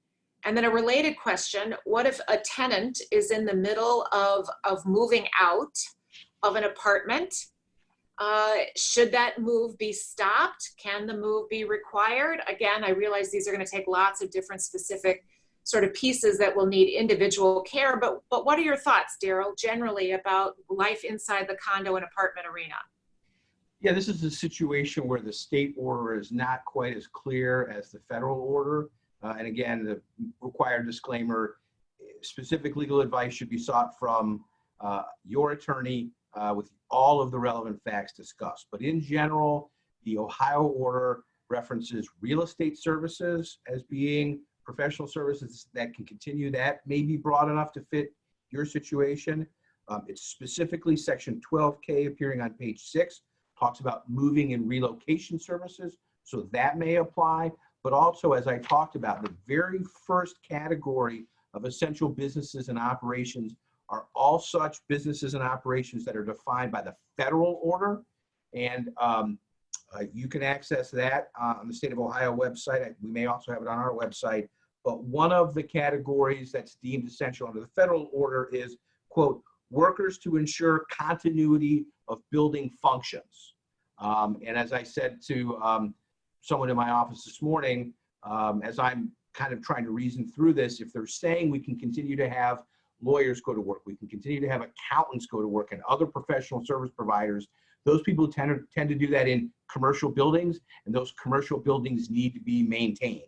And then a related question, what if a tenant is in the middle of moving out of an apartment? Should that move be stopped? Can the move be required? Again, I realize these are going to take lots of different specific sort of pieces that will need individual care, but what are your thoughts, Darrell, generally about life inside the condo and apartment arena? Yeah, this is a situation where the state order is not quite as clear as the federal order. And again, the required disclaimer, specific legal advice should be sought from your attorney with all of the relevant facts discussed. But in general, the Ohio order references real estate services as being professional services that can continue. That may be broad enough to fit your situation. It's specifically section 12K appearing on page 6, talks about moving and relocation services. So that may apply. But also, as I talked about, the very first category of essential businesses and operations are all such businesses and operations that are defined by the federal order. And you can access that on the state of Ohio website. We may also have it on our website. But one of the categories that's deemed essential under the federal order is, quote, workers to ensure continuity of building functions. And as I said to someone in my office this morning, as I'm kind of trying to reason through this, if they're saying we can continue to have lawyers go to work, we can continue to have accountants go to work, and other professional service providers, those people tend to do that in commercial buildings, and those commercial buildings need to be maintained.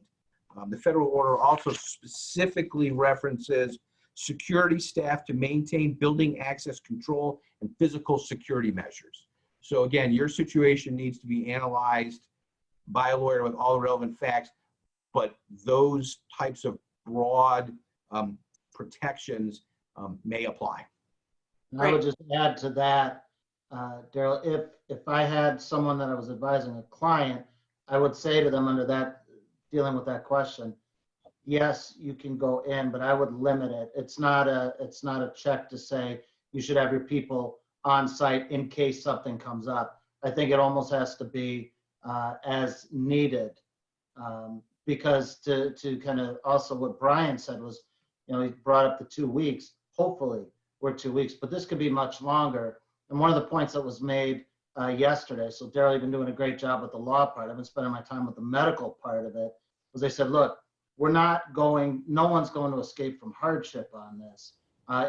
The federal order also specifically references security staff to maintain building access control and physical security measures. So again, your situation needs to be analyzed by a lawyer with all the relevant facts, but those types of broad protections may apply. And I would just add to that, Darrell, if I had someone that I was advising, a client, I would say to them under that, dealing with that question, yes, you can go in, but I would limit it. It's not a check to say you should have your people on site in case something comes up. I think it almost has to be as needed, because to kind of also what Brian said was, you know, he brought up the 2 weeks. Hopefully we're 2 weeks, but this could be much longer. And one of the points that was made yesterday, so Darrell, you've been doing a great job with the law part. I've been spending my time with the medical part of it, was they said, look, we're not going, no one's going to escape from hardship on this.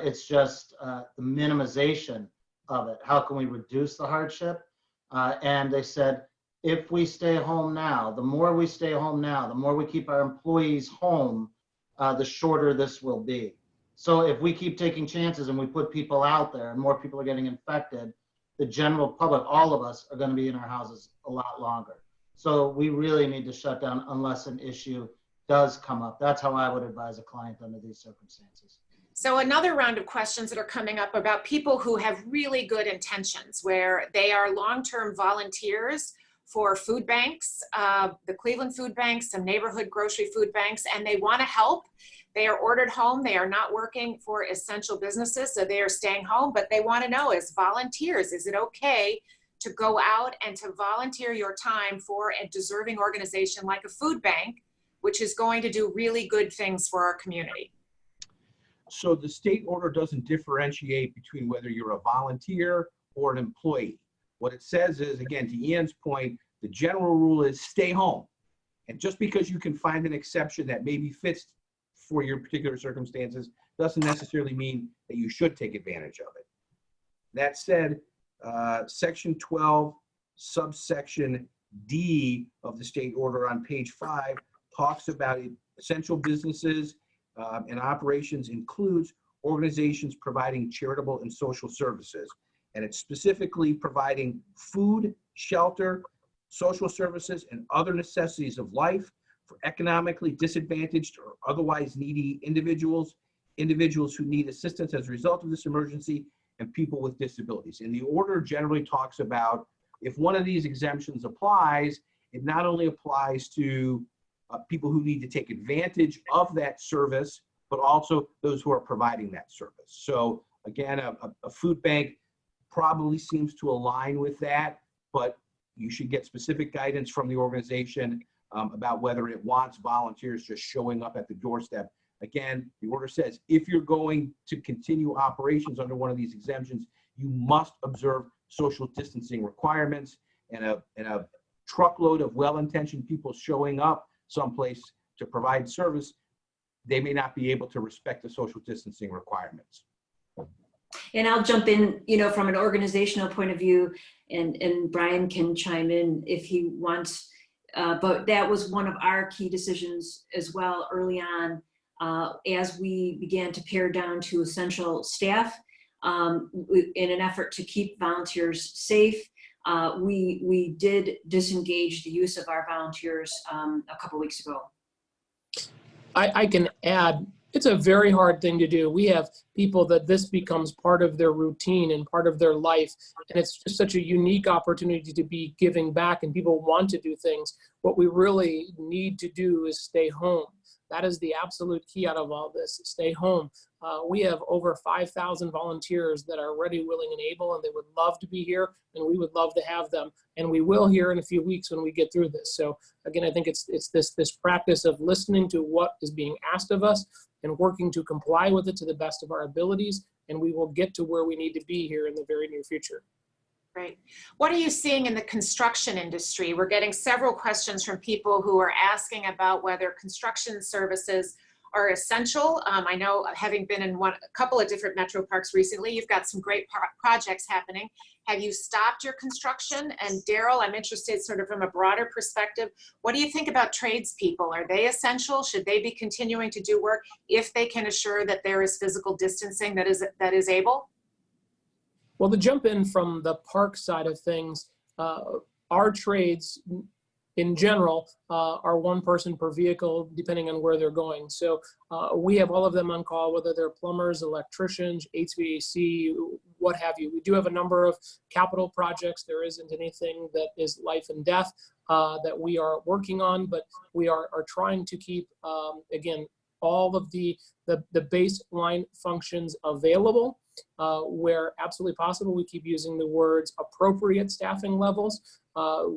It's just the minimization of it. How can we reduce the hardship? And they said, if we stay home now, the more we stay home now, the more we keep our employees home, the shorter this will be. So if we keep taking chances and we put people out there and more people are getting infected, the general public, all of us, are going to be in our houses a lot longer. So we really need to shut down unless an issue does come up. That's how I would advise a client under these circumstances. So another round of questions that are coming up about people who have really good intentions, where they are long-term volunteers for food banks, the Cleveland food banks, some neighborhood grocery food banks, and they want to help. They are ordered home. They are not working for essential businesses, so they are staying home, but they want to know, as volunteers, is it okay to go out and to volunteer your time for a deserving organization like a food bank, which is going to do really good things for our community? So the state order doesn't differentiate between whether you're a volunteer or an employee. What it says is, again, to Ian's point, the general rule is stay home. And just because you can find an exception that maybe fits for your particular circumstances doesn't necessarily mean that you should take advantage of it. That said, section 12, subsection D of the state order on page 5 talks about essential businesses and operations, includes organizations providing charitable and social services. And it's specifically providing food, shelter, social services, and other necessities of life for economically disadvantaged or otherwise needy individuals, individuals who need assistance as a result of this emergency, and people with disabilities. And the order generally talks about if one of these exemptions applies, it not only applies to people who need to take advantage of that service, but also those who are providing that service. So again, a food bank probably seems to align with that, but you should get specific guidance from the organization about whether it wants volunteers just showing up at the doorstep. Again, the order says if you're going to continue operations under one of these exemptions, you must observe social distancing requirements, and a truckload of well-intentioned people showing up someplace to provide service, they may not be able to respect the social distancing requirements. And I'll jump in, from an organizational point of view, and Brian can chime in if he wants. But that was one of our key decisions as well early on, as we began to pare down to essential staff in an effort to keep volunteers safe. We did disengage the use of our volunteers a couple weeks ago. I can add, it's a very hard thing to do. We have people that this becomes part of their routine and part of their life. And it's just such a unique opportunity to be giving back, and people want to do things. What we really need to do is stay home. That is the absolute key out of all this, stay home. We have over 5,000 volunteers that are ready, willing, and able, and they would love to be here, and we would love to have them. And we will here in a few weeks when we get through this. So again, I think it's this practice of listening to what is being asked of us and working to comply with it to the best of our abilities, and we will get to where we need to be here in the very near future. Great. What are you seeing in the construction industry? We're getting several questions from people who are asking about whether construction services are essential. I know, having been in a couple of different Metroparks recently, you've got some great projects happening. Have you stopped your construction? And Darrell, I'm interested sort of from a broader perspective, what do you think about tradespeople? Are they essential? Should they be continuing to do work if they can assure that there is physical distancing that is able? Well, to jump in from the park side of things, our trades in general are one person per vehicle depending on where they're going. So we have all of them on call, whether they're plumbers, electricians, HVAC, what have you. We do have a number of capital projects. There isn't anything that is life and death that we are working on, but we are trying to keep, again, all of the baseline functions available. Where absolutely possible, we keep using the words appropriate staffing levels.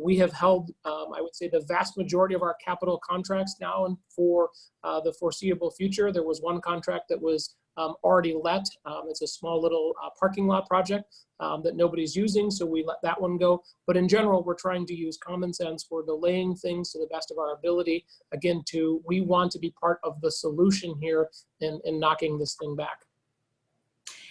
We have held, I would say, the vast majority of our capital contracts now and for the foreseeable future. There was one contract that was already let. It's a small little parking lot project that nobody's using, so we let that one go. But in general, we're trying to use common sense. We're delaying things to the best of our ability. Again, we want to be part of the solution here in knocking this thing back.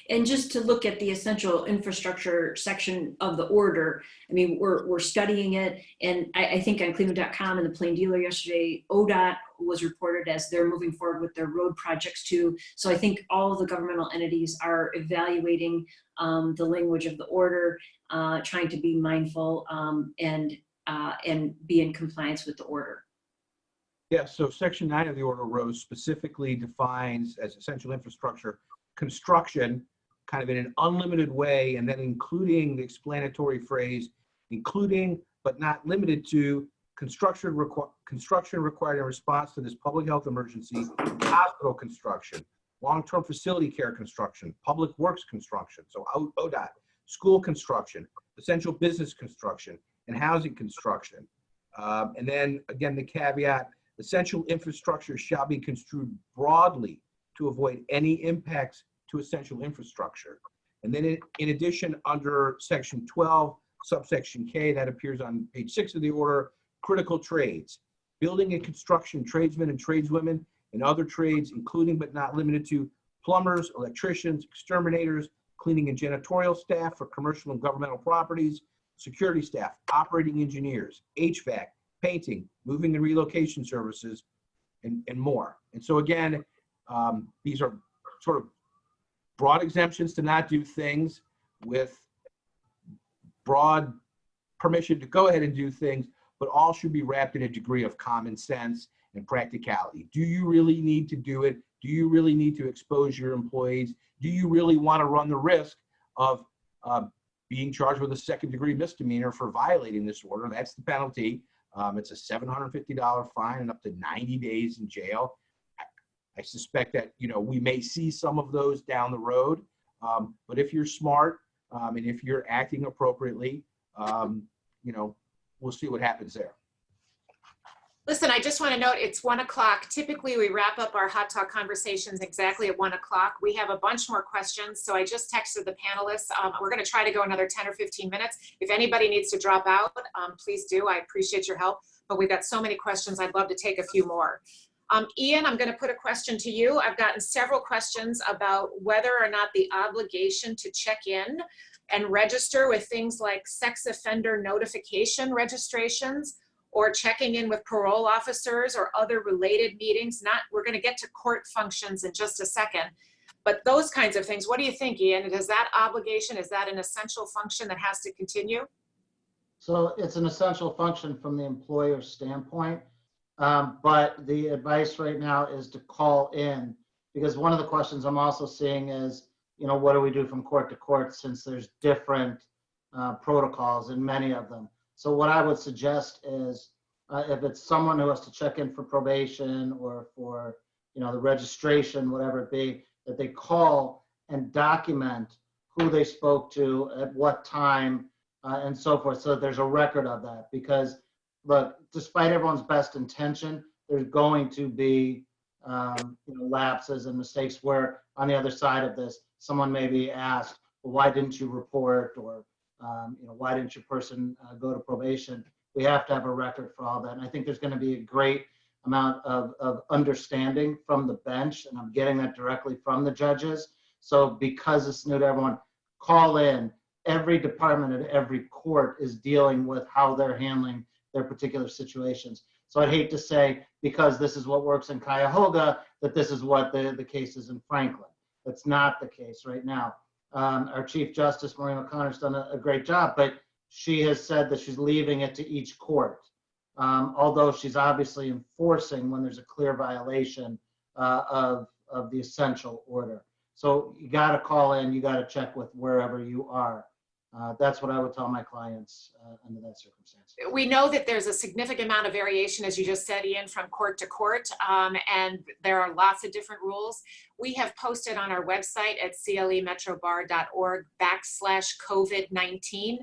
And just to look at the essential infrastructure section of the order, I mean, we're studying it, and I think on Cleveland.com and the Plain Dealer yesterday, ODOT was reported as they're moving forward with their road projects too. So I think all of the governmental entities are evaluating the language of the order, trying to be mindful and be in compliance with the order. Yeah, so Section 9 of the order, Rose, specifically defines as essential infrastructure construction kind of in an unlimited way, and then including the explanatory phrase, including but not limited to construction required in response to this public health emergency, hospital construction, long-term facility care construction, public works construction, so ODOT, school construction, essential business construction, and housing construction. And then again, the caveat, essential infrastructure shall be construed broadly to avoid any impacts to essential infrastructure. And then in addition, under Section 12, subsection K, that appears on page 6 of the order, critical trades, building and construction tradesmen and tradeswomen, and other trades, including but not limited to plumbers, electricians, exterminators, cleaning and janitorial staff for commercial and governmental properties, security staff, operating engineers, HVAC, painting, moving and relocation services, and more. And so again, these are sort of broad exemptions to not do things with broad permission to go ahead and do things, but all should be wrapped in a degree of common sense and practicality. Do you really need to do it? Do you really need to expose your employees? Do you really want to run the risk of being charged with a second-degree misdemeanor for violating this order. That's the penalty. It's a $750 fine and up to 90 days in jail. I suspect that, we may see some of those down the road. But if you're smart and if you're acting appropriately, we'll see what happens there. Listen, I just want to note it's 1 o'clock. Typically, we wrap up our hot talk conversations exactly at 1 o'clock. We have a bunch more questions, so I just texted the panelists. We're going to try to go another 10 or 15 minutes. If anybody needs to drop out, please do. I appreciate your help, but we've got so many questions. I'd love to take a few more. Ian, I'm going to put a question to you. I've gotten several questions about whether or not the obligation to check in and register with things like sex offender notification registrations, or checking in with parole officers or other related meetings. We're going to get to court functions in just a second, but those kinds of things. What do you think, Ian? Is that obligation, is that an essential function that has to continue? So it's an essential function from the employer's standpoint, but the advice right now is to call in, because one of the questions I'm also seeing is, what do we do from court to court, since there's different protocols in many of them. So what I would suggest is if it's someone who has to check in for probation or for, the registration, whatever it be, that they call and document who they spoke to at what time and so forth, so that there's a record of that. Because look, despite everyone's best intention, there's going to be lapses and mistakes where on the other side of this, someone may be asked, well, why didn't you report? Or why didn't your person go to probation? We have to have a record for all that. And I think there's going to be a great amount of understanding from the bench, and I'm getting that directly from the judges. So because it's new to everyone, call in. Every department at every court is dealing with how they're handling their particular situations. So I'd hate to say, because this is what works in Cuyahoga, that this is what the case is in Franklin. That's not the case right now. Our Chief Justice, Maureen O'Connor's done a great job, but she has said that she's leaving it to each court, although she's obviously enforcing when there's a clear violation of the essential order. So you got to call in, you got to check with wherever you are. That's what I would tell my clients under that circumstance. We know that there's a significant amount of variation, as you just said, Ian, from court to court, and there are lots of different rules. We have posted on our website at clemetrobar.org/COVID-19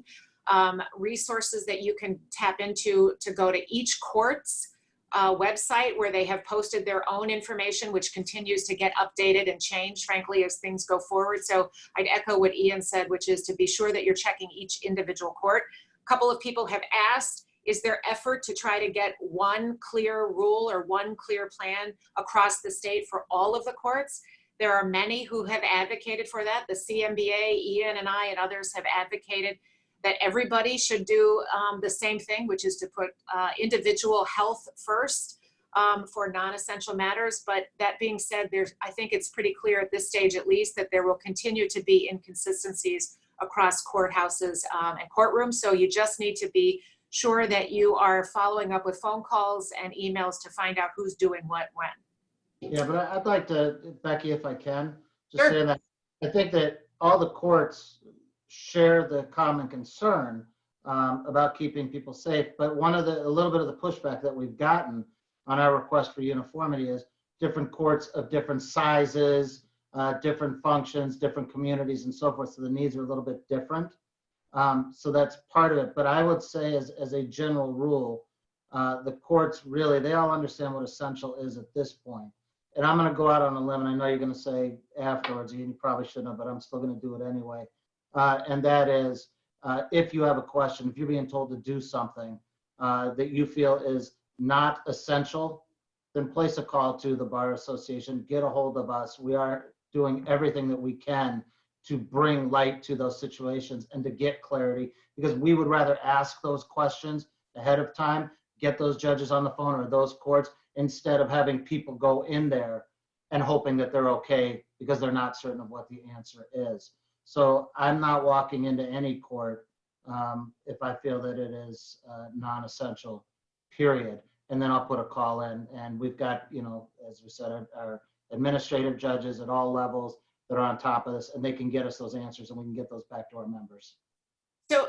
resources that you can tap into to go to each court's website, where they have posted their own information, which continues to get updated and changed, frankly, as things go forward. So I'd echo what Ian said, which is to be sure that you're checking each individual court. A couple of people have asked, is there effort to try to get one clear rule or one clear plan across the state for all of the courts? There are many who have advocated for that. The CMBA, Ian and I and others have advocated that everybody should do the same thing, which is to put individual health first for non-essential matters. But that being said, I think it's pretty clear at this stage, at least, that there will continue to be inconsistencies across courthouses and courtrooms. So you just need to be sure that you are following up with phone calls and emails to find out who's doing what when. Yeah, but I'd like to, Becky, if I can, just Sure. say that I think that all the courts share the common concern about keeping people safe. But a little bit of the pushback that we've gotten on our request for uniformity is different courts of different sizes, different functions, different communities, and so forth. So the needs are a little bit different. So that's part of it. But I would say as a general rule, the courts really, they all understand what essential is at this point. And I'm going to go out on a limb, and I know you're going to say afterwards, and you probably shouldn't have, but I'm still going to do it anyway. And that is, if you have a question, if you're being told to do something that you feel is not essential, then place a call to the Bar Association, get a hold of us. We are doing everything that we can to bring light to those situations and to get clarity, because we would rather ask those questions ahead of time, get those judges on the phone or those courts, instead of having people go in there and hoping that they're okay because they're not certain of what the answer is. So I'm not walking into any court if I feel that it is non-essential, period. And then I'll put a call in, and we've got, as we said, our administrative judges at all levels. that are on top of this, and they can get us those answers, and we can get those back to our members.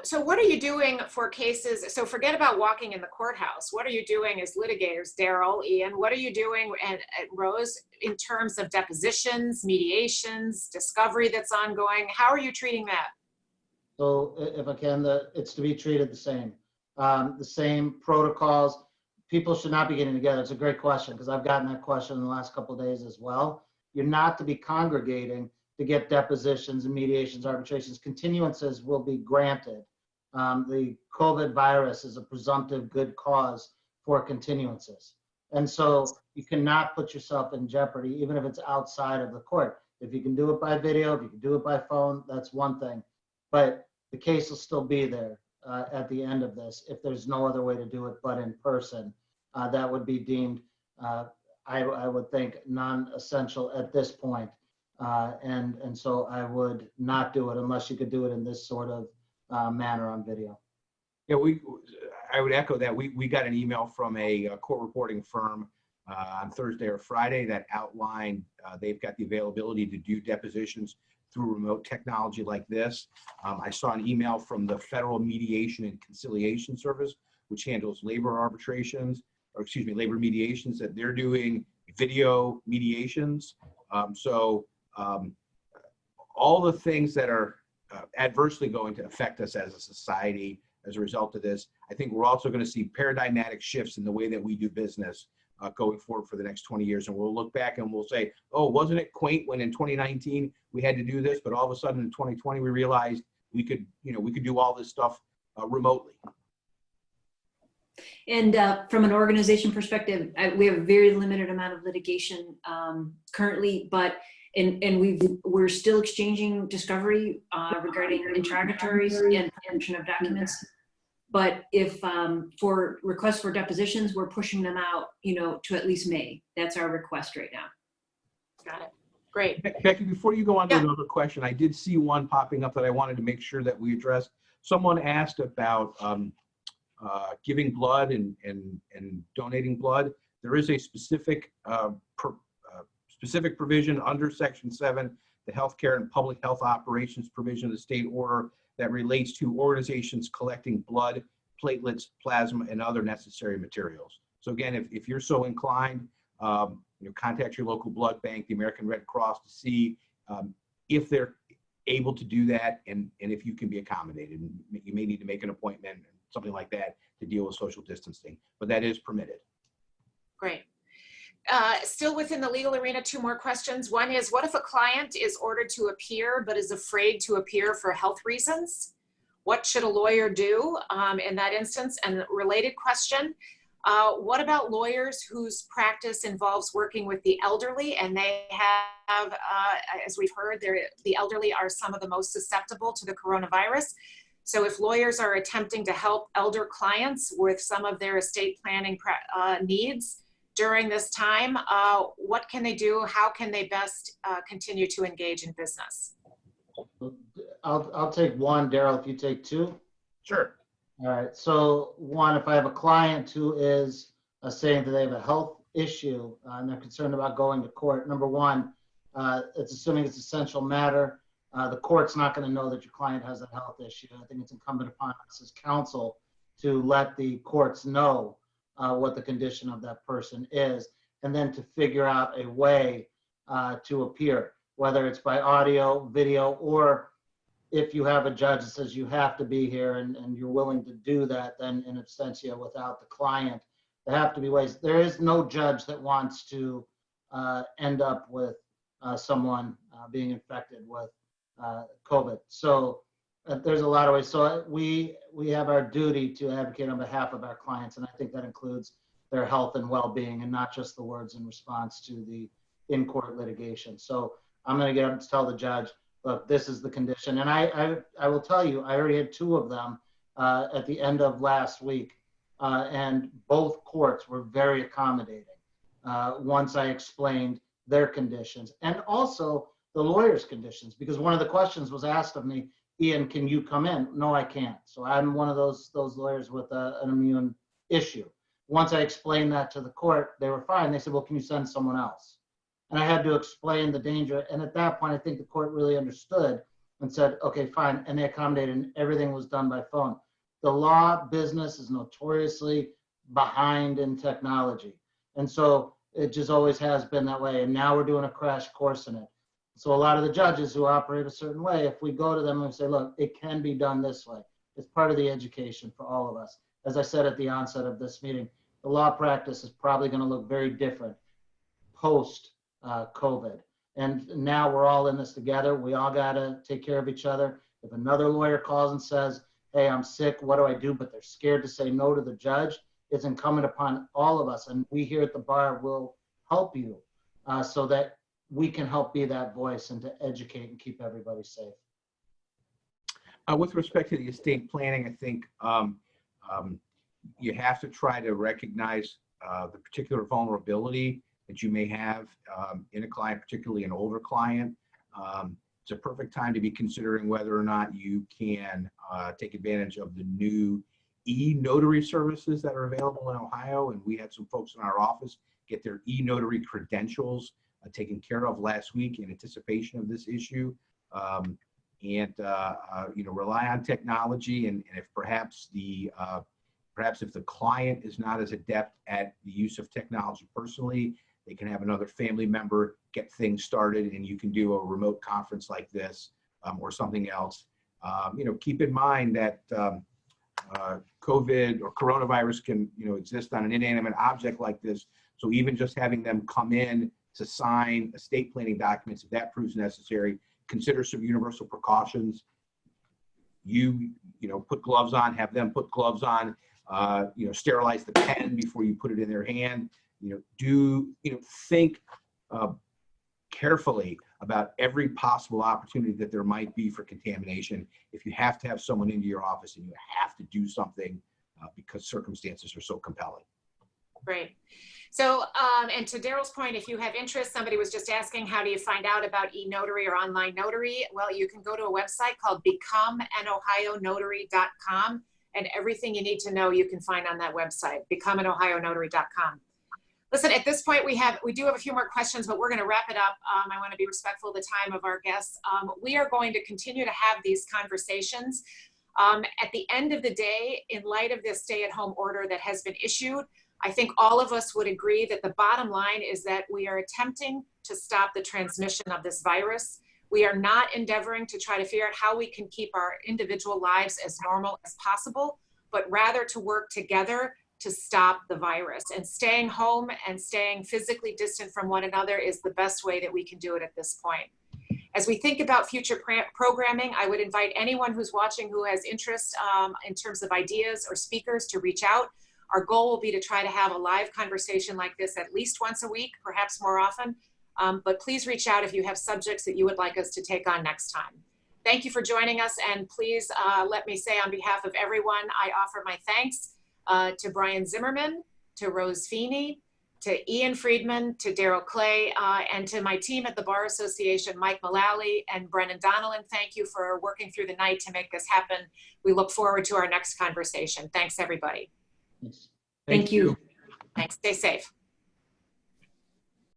So what are you doing for cases? So forget about walking in the courthouse. What are you doing as litigators, Darrell, Ian? What are you doing at Rose in terms of depositions, mediations, discovery that's ongoing? How are you treating that? So if I can, it's to be treated the same protocols. People should not be getting together. It's a great question, because I've gotten that question in the last couple of days as well. You're not to be congregating to get depositions and mediations, arbitrations. Continuances will be granted. The COVID virus is a presumptive good cause for continuances. And so you cannot put yourself in jeopardy, even if it's outside of the court. If you can do it by video, if you can do it by phone, that's one thing. But the case will still be there at the end of this if there's no other way to do it but in person. That would be deemed, I would think, non-essential at this point. And so I would not do it unless you could do it in this sort of manner on video. Yeah, I would echo that. We got an email from a court reporting firm on Thursday or Friday that outlined they've got the availability to do depositions through remote technology like this. I saw an email from the Federal Mediation and Conciliation Service, which handles labor arbitrations, or excuse me, labor mediations, that they're doing video mediations. All the things that are adversely going to affect us as a society as a result of this, I think we're also going to see paradigmatic shifts in the way that we do business going forward for the next 20 years. And we'll look back and we'll say, oh, wasn't it quaint when in 2019 we had to do this, but all of a sudden in 2020 we realized we could do all this stuff remotely. And from an organization perspective, we have a very limited amount of litigation currently, but we're still exchanging discovery regarding interrogatories and preemption of documents. But if for requests for depositions, we're pushing them out, to at least May. That's our request right now. Got it. Great. Becky, before you go on to another question, I did see one popping up that I wanted to make sure that we addressed. Someone asked about giving blood and donating blood. There is a specific specific provision under Section 7, the Healthcare and Public Health Operations provision of the state order, that relates to organizations collecting blood, platelets, plasma, and other necessary materials. So again, if you're so inclined, contact your local blood bank, the American Red Cross, to see if they're able to do that and if you can be accommodated. You may need to make an appointment, something like that, to deal with social distancing, but that is permitted. Great. Still within the legal arena, two more questions. One is, what if a client is ordered to appear but is afraid to appear for health reasons? What should a lawyer do in that instance? And a related question, what about lawyers whose practice involves working with the elderly, and they have, as we've heard, the elderly are some of the most susceptible to the coronavirus. So if lawyers are attempting to help elder clients with some of their estate planning needs during this time, what can they do? How can they best continue to engage in business? I'll take one, Darrell, if you take two. Sure. All right. So one, if I have a client who is saying that they have a health issue and they're concerned about going to court, number one, it's assuming it's essential matter. The court's not going to know that your client has a health issue. I think it's incumbent upon us as counsel to let the courts know what the condition of that person is, and then to figure out a way to appear, whether it's by audio, video, or if you have a judge that says you have to be here and you're willing to do that, then in absentia without the client. There have to be ways. There is no judge that wants to end up with someone being infected with COVID. So there's a lot of ways. So we have our duty to advocate on behalf of our clients, and I think that includes their health and well-being, and not just the words in response to the in-court litigation. So I'm going to get up to tell the judge, look, this is the condition. And I will tell you, I already had two of them at the end of last week, and both courts were very accommodating once I explained their conditions and also the lawyer's conditions, because one of the questions was asked of me, Ian, can you come in? No, I can't. So I'm one of those lawyers with an immune issue. Once I explained that to the court, they were fine. They said, well, can you send someone else? And I had to explain the danger. And at that point, I think the court really understood and said, okay, fine. And they accommodated, and everything was done by phone. The law business is notoriously behind in technology. And so it just always has been that way. And now we're doing a crash course in it. So a lot of the judges who operate a certain way, if we go to them and say, look, it can be done this way, it's part of the education for all of us. As I said at the onset of this meeting, the law practice is probably going to look very different post COVID. And now we're all in this together. We all got to take care of each other. If another lawyer calls and says, hey, I'm sick, what do I do? But they're scared to say no to the judge, it's incumbent upon all of us. And we here at the bar will help you so that we can help be that voice and to educate and keep everybody safe. With respect to the estate planning, I think you have to try to recognize the particular vulnerability that you may have in a client, particularly an older client. It's a perfect time to be considering whether or not you can take advantage of the new e-notary services that are available in Ohio. And we had some folks in our office get their e-notary credentials taken care of last week in anticipation of this issue. Rely on technology, and if perhaps if the client is not as adept at the use of technology personally, they can have another family member get things started, and you can do a remote conference like this or something else. Keep in mind that COVID or coronavirus can exist on an inanimate object like this. So even just having them come in to sign estate planning documents, if that proves necessary, consider some universal precautions. Put gloves on, have them put gloves on, sterilize the pen before you put it in their hand. Think carefully about every possible opportunity that there might be for contamination. If you have to have someone into your office and you have to do something because circumstances are so compelling. Great. So, and to Darrell's point, if you have interest, somebody was just asking, how do you find out about e-notary or online notary? Well, you can go to a website called becomeanohionotary.com, and everything you need to know you can find on that website, becomeanohionotary.com. Listen, at this point, we do have a few more questions, but we're going to wrap it up. I want to be respectful of the time of our guests. We are going to continue to have these conversations. At the end of the day, in light of this stay-at-home order that has been issued, I think all of us would agree that the bottom line is that we are attempting to stop the transmission of this virus. We are not endeavoring to try to figure out how we can keep our individual lives as normal as possible, but rather to work together to stop the virus. And staying home and staying physically distant from one another is the best way that we can do it at this point. As we think about future programming, I would invite anyone who's watching who has interest in terms of ideas or speakers to reach out. Our goal will be to try to have a live conversation like this at least once a week, perhaps more often. But please reach out if you have subjects that you would like us to take on next time. Thank you for joining us. And please let me say on behalf of everyone, I offer my thanks to Brian Zimmerman, to Rose Fini, to Ian Friedman, to Darrell Clay, and to my team at the Bar Association, Mike Mullally and Brennan Donnellan. Thank you for working through the night to make this happen. We look forward to our next conversation. Thanks, everybody. Thank you. Thanks. Stay safe.